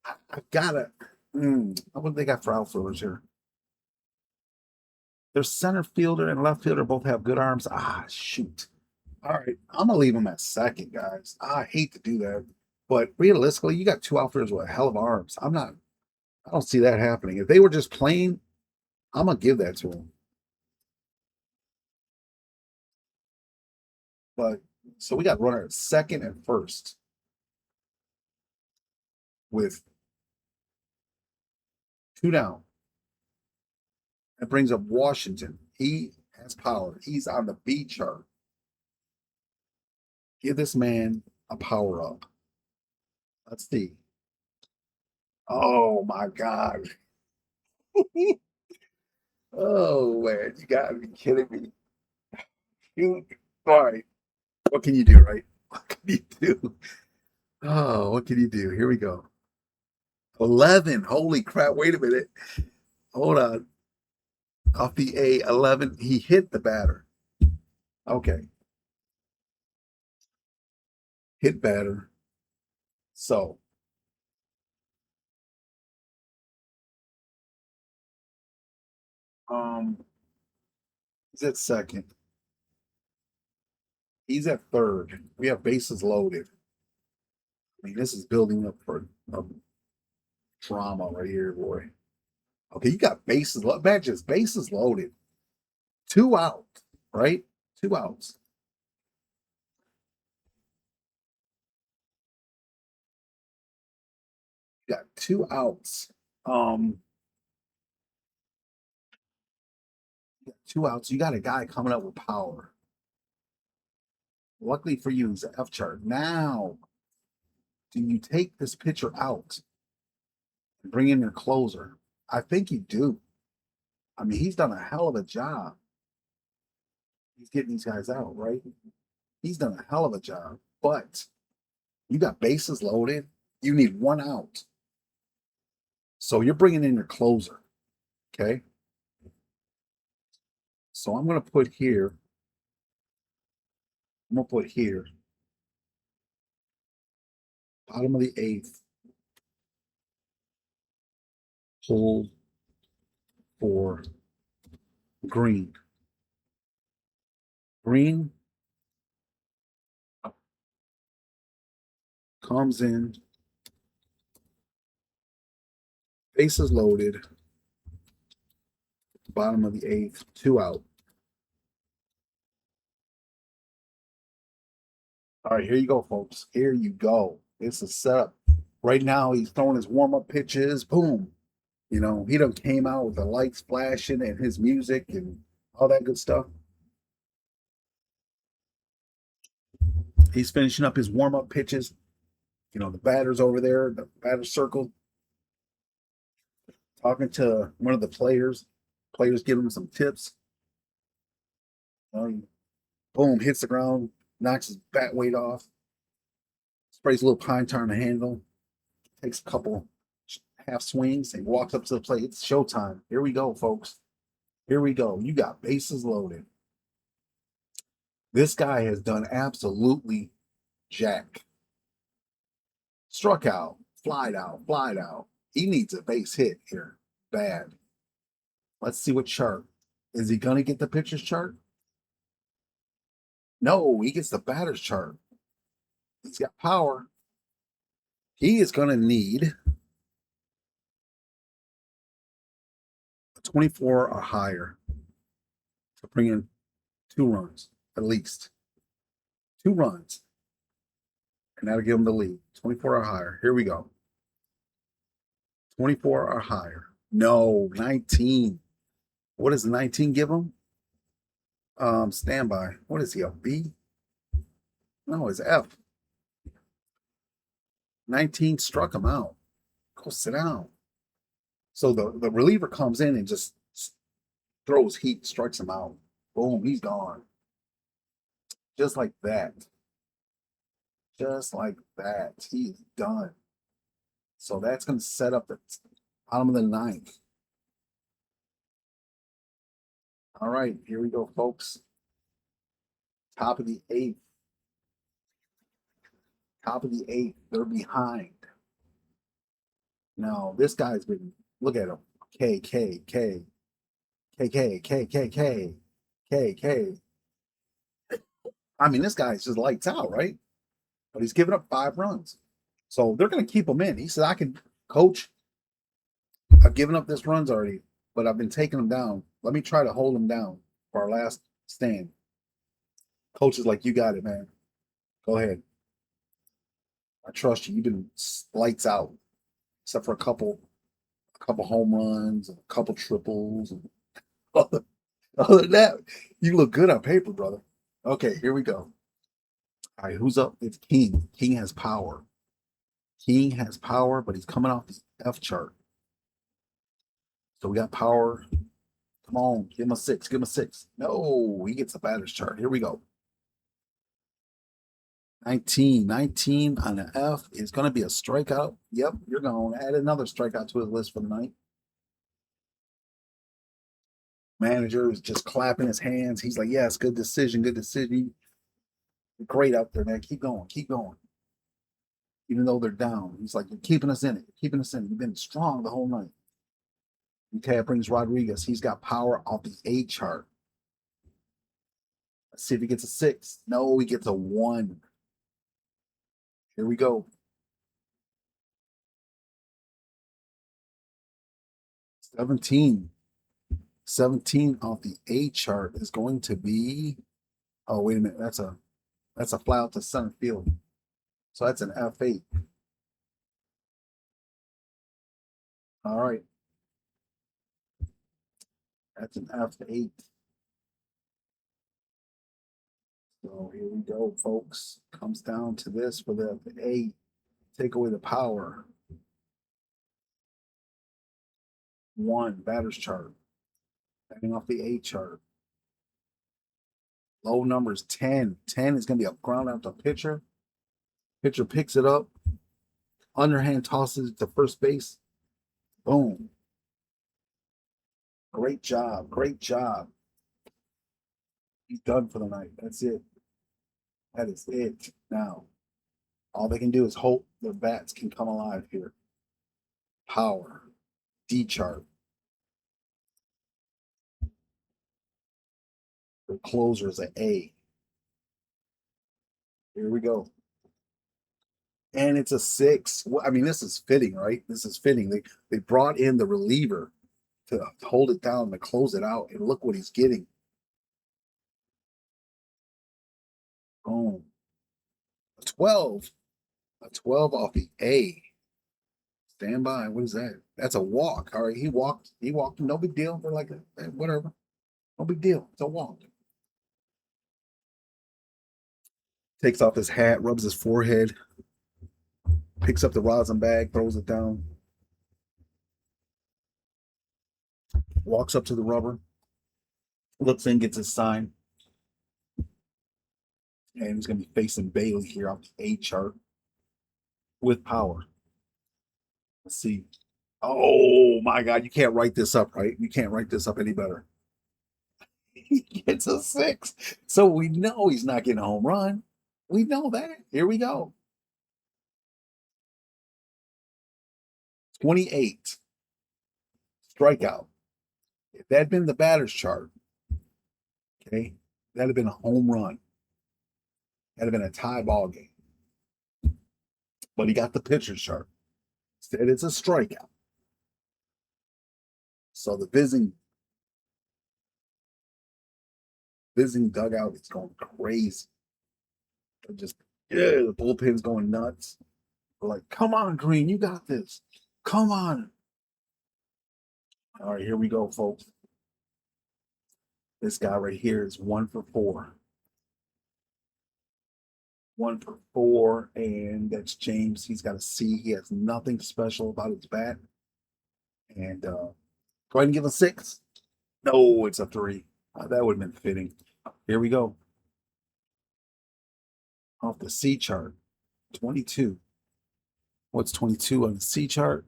S1: I gotta. What they got for outfielders here? Their center fielder and left fielder both have good arms. Shoot. All right, I'm gonna leave him at second, guys. I hate to do that, but realistically, you got 2 outfielders with a hell of arms. I don't see that happening. If they were just playing, I'm gonna give that to them. But so we got runner at second and first with 2 down. That brings up Washington. He has power. He's on the B chart. Give this man a power up. Let's see. Oh my God. Oh man, you gotta be kidding me. All right. What can you do, right? What can you do? Oh, what can you do? Here we go. 11. Holy crap. Wait a minute. Hold on. Off the A, 11. He hit the batter. Okay. Hit batter. So He's at second. He's at third. We have bases loaded. I mean, this is building up for a drama right here, boy. Okay, you got bases. Matches bases loaded. 2 out, right? 2 outs. You got 2 outs. You got 2 outs. You got a guy coming up with power. Luckily for you, he's an F chart. Now, do you take this pitcher out and bring in your closer? I think you do. I mean, he's done a hell of a job. He's getting these guys out, right? He's done a hell of a job. But you got bases loaded. You need 1 out. So you're bringing in your closer. Okay. So I'm going to put here. I'm going to put here. Bottom of the 8th. Hold for Green. Green comes in. Bases loaded. Bottom of the 8th. 2 out. All right, here you go, folks. Here you go. It's a setup. Right now, he's throwing his warm-up pitches. Boom. You know, he done came out with the lights flashing and his music and all that good stuff. He's finishing up his warm-up pitches. You know, the batter's over there, the batter's circle, talking to one of the players. Players giving him some tips. Boom, hits the ground, knocks his bat weight off, sprays a little pine tar on the handle, takes a couple half swings, and walks up to the plate. It's showtime. Here we go, folks. Here we go. You got bases loaded. This guy has done absolutely jack. Struck out, flied out, flied out. He needs a base hit here. Bad. Let's see what chart. Is he going to get the pitcher's chart? No, he gets the batter's chart. He's got power. He is going to need a 24 or higher to bring in 2 runs, at least. 2 runs. And that'll give him the lead. 24 or higher. Here we go. 24 or higher. No, 19. What does 19 give him? Standby. What is he, a B? No, it's F. 19 struck him out. Go sit down. So the reliever comes in and just throws heat, strikes him out. Boom, he's gone. Just like that. Just like that. He's done. So that's going to set up the bottom of the 9th. All right, here we go, folks. Top of the 8th. Top of the 8th. They're behind. Now, this guy's been, look at him. K, K, K. K, K, K, K, K. K, K. I mean, this guy's just lights out, right? But he's given up 5 runs. So they're going to keep him in. He said, I can, coach, I've given up this runs already, but I've been taking them down. Let me try to hold them down for our last stand. Coach is like, you got it, man. Go ahead. I trust you. You've been lights out, except for a couple home runs, a couple triples. And other than that, you look good on paper, brother. Okay, here we go. All right, who's up? It's King. King has power. King has power, but he's coming off his F chart. So we got power. Come on, give him a 6. Give him a 6. No, he gets the batter's chart. Here we go. 19 on the F is going to be a strikeout. Yep, you're going to add another strikeout to his list for the night. Manager is just clapping his hands. He's like, yes, good decision, good decision. Great out there, man. Keep going, keep going. Even though they're down, he's like, you're keeping us in it. You're keeping us in it. You've been strong the whole night. Okay, brings Rodriguez. He's got power off the A chart. Let's see if he gets a 6. No, he gets a 1. Here we go. 17. 17 off the A chart is going to be. Oh, wait a minute. That's a fly out to center field. So that's an F8. All right. That's an F8. So here we go, folks. Comes down to this for the A. Take away the power. 1, batter's chart. Batting off the A chart. Low numbers 10. 10 is going to be a ground out to pitcher. Pitcher picks it up. Underhand tosses it to first base. Boom. Great job. Great job. He's done for the night. That's it. That is it. Now, all they can do is hope their bats can come alive here. Power. D chart. The closer is an A. Here we go. And it's a 6. I mean, this is fitting, right? This is fitting. They brought in the reliever to hold it down, to close it out, and look what he's getting. Boom. A 12. A 12 off the A. Stand by. What is that? That's a walk. All right, he walked. He walked. No big deal. They're like, whatever. No big deal. It's a walk. Takes off his hat, rubs his forehead, picks up the rosin bag, throws it down, walks up to the rubber, looks in, gets his sign, and he's going to be facing Bailey here on the A chart with power. Let's see. Oh my God, you can't write this up, right? You can't write this up any better. He gets a 6. So we know he's not getting a home run. We know that. Here we go. 28. Strikeout. If that had been the batter's chart, okay, that'd have been a home run. That'd have been a tie ball game. But he got the pitcher's chart. Instead, it's a strikeout. So the Visiting dugout is going crazy. They're just, the bullpen's going nuts. We're like, come on, Green, you got this. Come on. All right, here we go, folks. This guy right here is 1 for 4. 1 for 4, and that's James. He's got a C. He has nothing special about his bat. And go ahead and give a 6. No, it's a 3. That would have been fitting. Here we go. Off the C chart, 22. What's 22 on the C chart?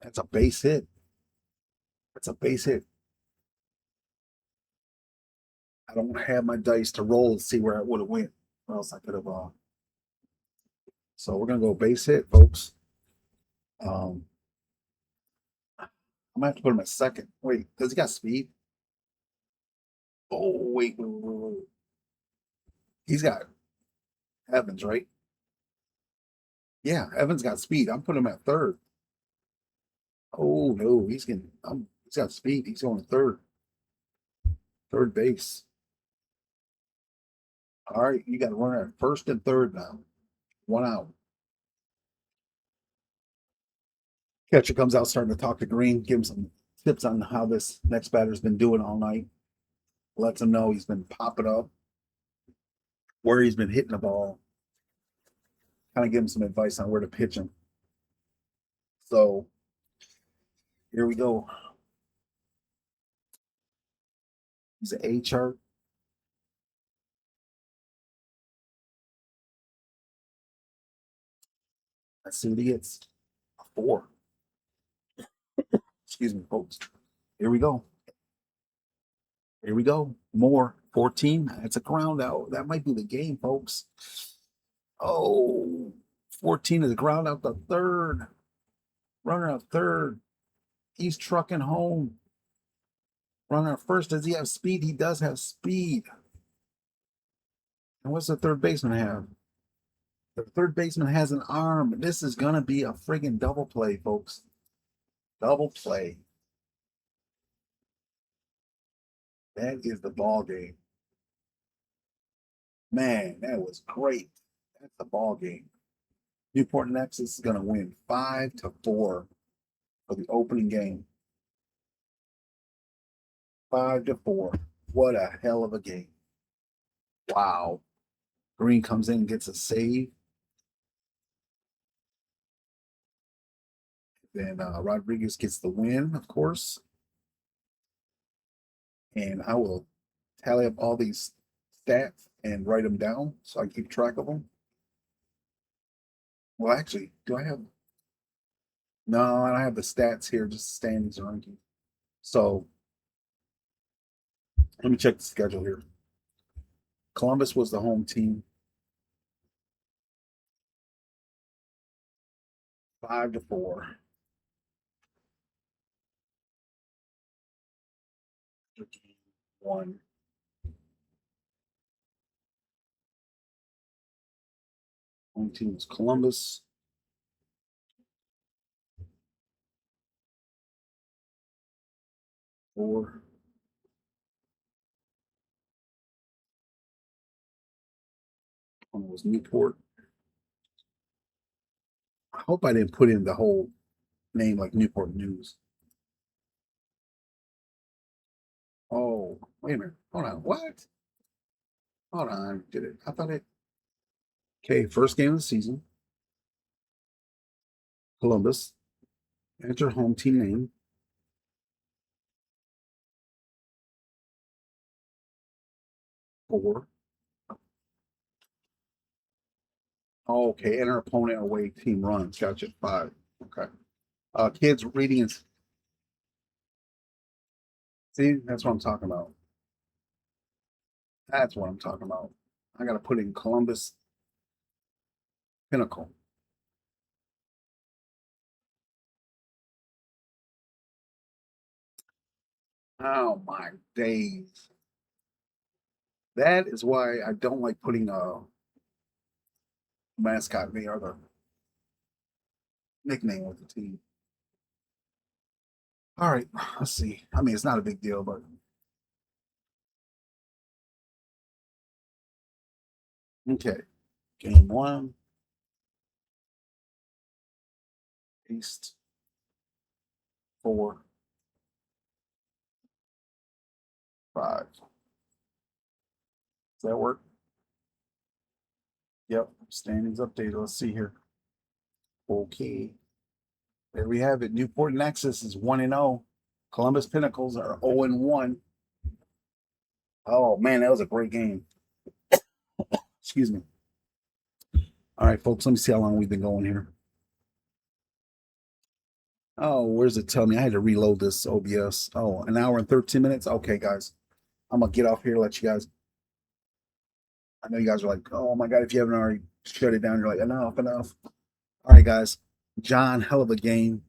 S1: That's a base hit. That's a base hit. I don't have my dice to roll and see where I would have went. Or else I could have. So we're gonna go base hit, folks. I'm gonna have to put him at second. Wait, does he got speed? Oh, wait. He's got Evans, right? Yeah, Evans got speed. I'm putting him at third. Oh no, he's got speed. He's going to third base. All right, you got to run at first and third now. 1 out. Catcher comes out starting to talk to Green, give him some tips on how this next batter's been doing all night. Lets him know he's been popping up, where he's been hitting the ball. Kind of give him some advice on where to pitch him. So here we go. He's an A chart. Let's see what he gets. A 4. Excuse me, folks. Here we go. Here we go. More. 14. That's a ground out. That might be the game, folks. Oh, 14 is a ground out the third. Runner out third. He's trucking home. Runner first. Does he have speed? He does have speed. And what's the third baseman have? The third baseman has an arm. This is going to be a friggin' double play, folks. Double play. That is the ball game. Man, that was great. That's the ball game. Newport Nexus is going to win 5-4 for the opening game. 5-4. What a hell of a game. Wow. Green comes in and gets a save. Then Rodriguez gets the win, of course. And I will tally up all these stats and write them down so I keep track of them. Well, actually, do I have? No, I don't have the stats here, just standings and ranking. So let me check the schedule here. Columbus was the home team. 5-4. One. Home team was Columbus. Four. One was Newport. I hope I didn't put in the whole name like Newport News. Oh, wait a minute. Hold on. What? Hold on. Did it? I thought it. Okay, first game of the season. Columbus. Enter home team name. Four. Oh, okay, enter opponent away team runs. Gotcha. 5. Okay. Kids reading and see, that's what I'm talking about. That's what I'm talking about. I gotta put in Columbus Pinnacle. Oh my days. That is why I don't like putting a mascot name or the nickname with the team. All right, let's see. I mean, it's not a big deal, but okay. Game 1. East. 4. 5. Does that work? Yep. Standings updated. Let's see here. Okay. There we have it. Newport Nexus is 1-0. Columbus Pinnacles are 0-1. Oh man, that was a great game. Excuse me. All right, folks, let me see how long we've been going here. Oh, where's it tell me? I had to reload this OBS. Oh, an hour and 13 minutes. Okay, guys. I'm gonna get off here, let you guys. I know you guys are like, oh my god, if you haven't already shut it down, you're like, enough, enough. All right, guys. John, hell of a game.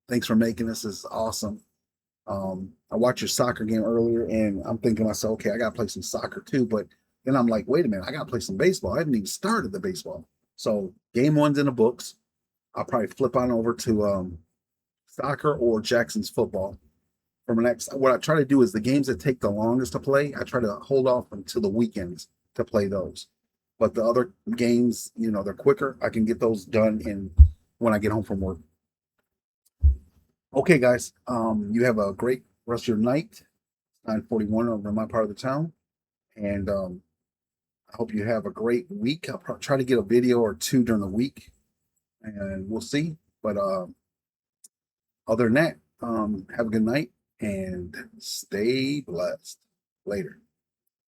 S1: Thanks for making this. This is awesome. I watched your soccer game earlier and I'm thinking to myself, okay, I gotta play some soccer too. But then I'm like, wait a minute, I gotta play some baseball. I haven't even started the baseball. So game 1's in the books. I'll probably flip on over to soccer or Jackson's football. For my next, what I try to do is the games that take the longest to play, I try to hold off until the weekends to play those. But the other games, they're quicker. I can get those done in when I get home from work. Okay, guys. You have a great rest of your night. 9:41 over in my part of the town, and I hope you have a great week. I'll try to get a video or two during the week, and we'll see. But other than that, have a good night and stay blessed. Later.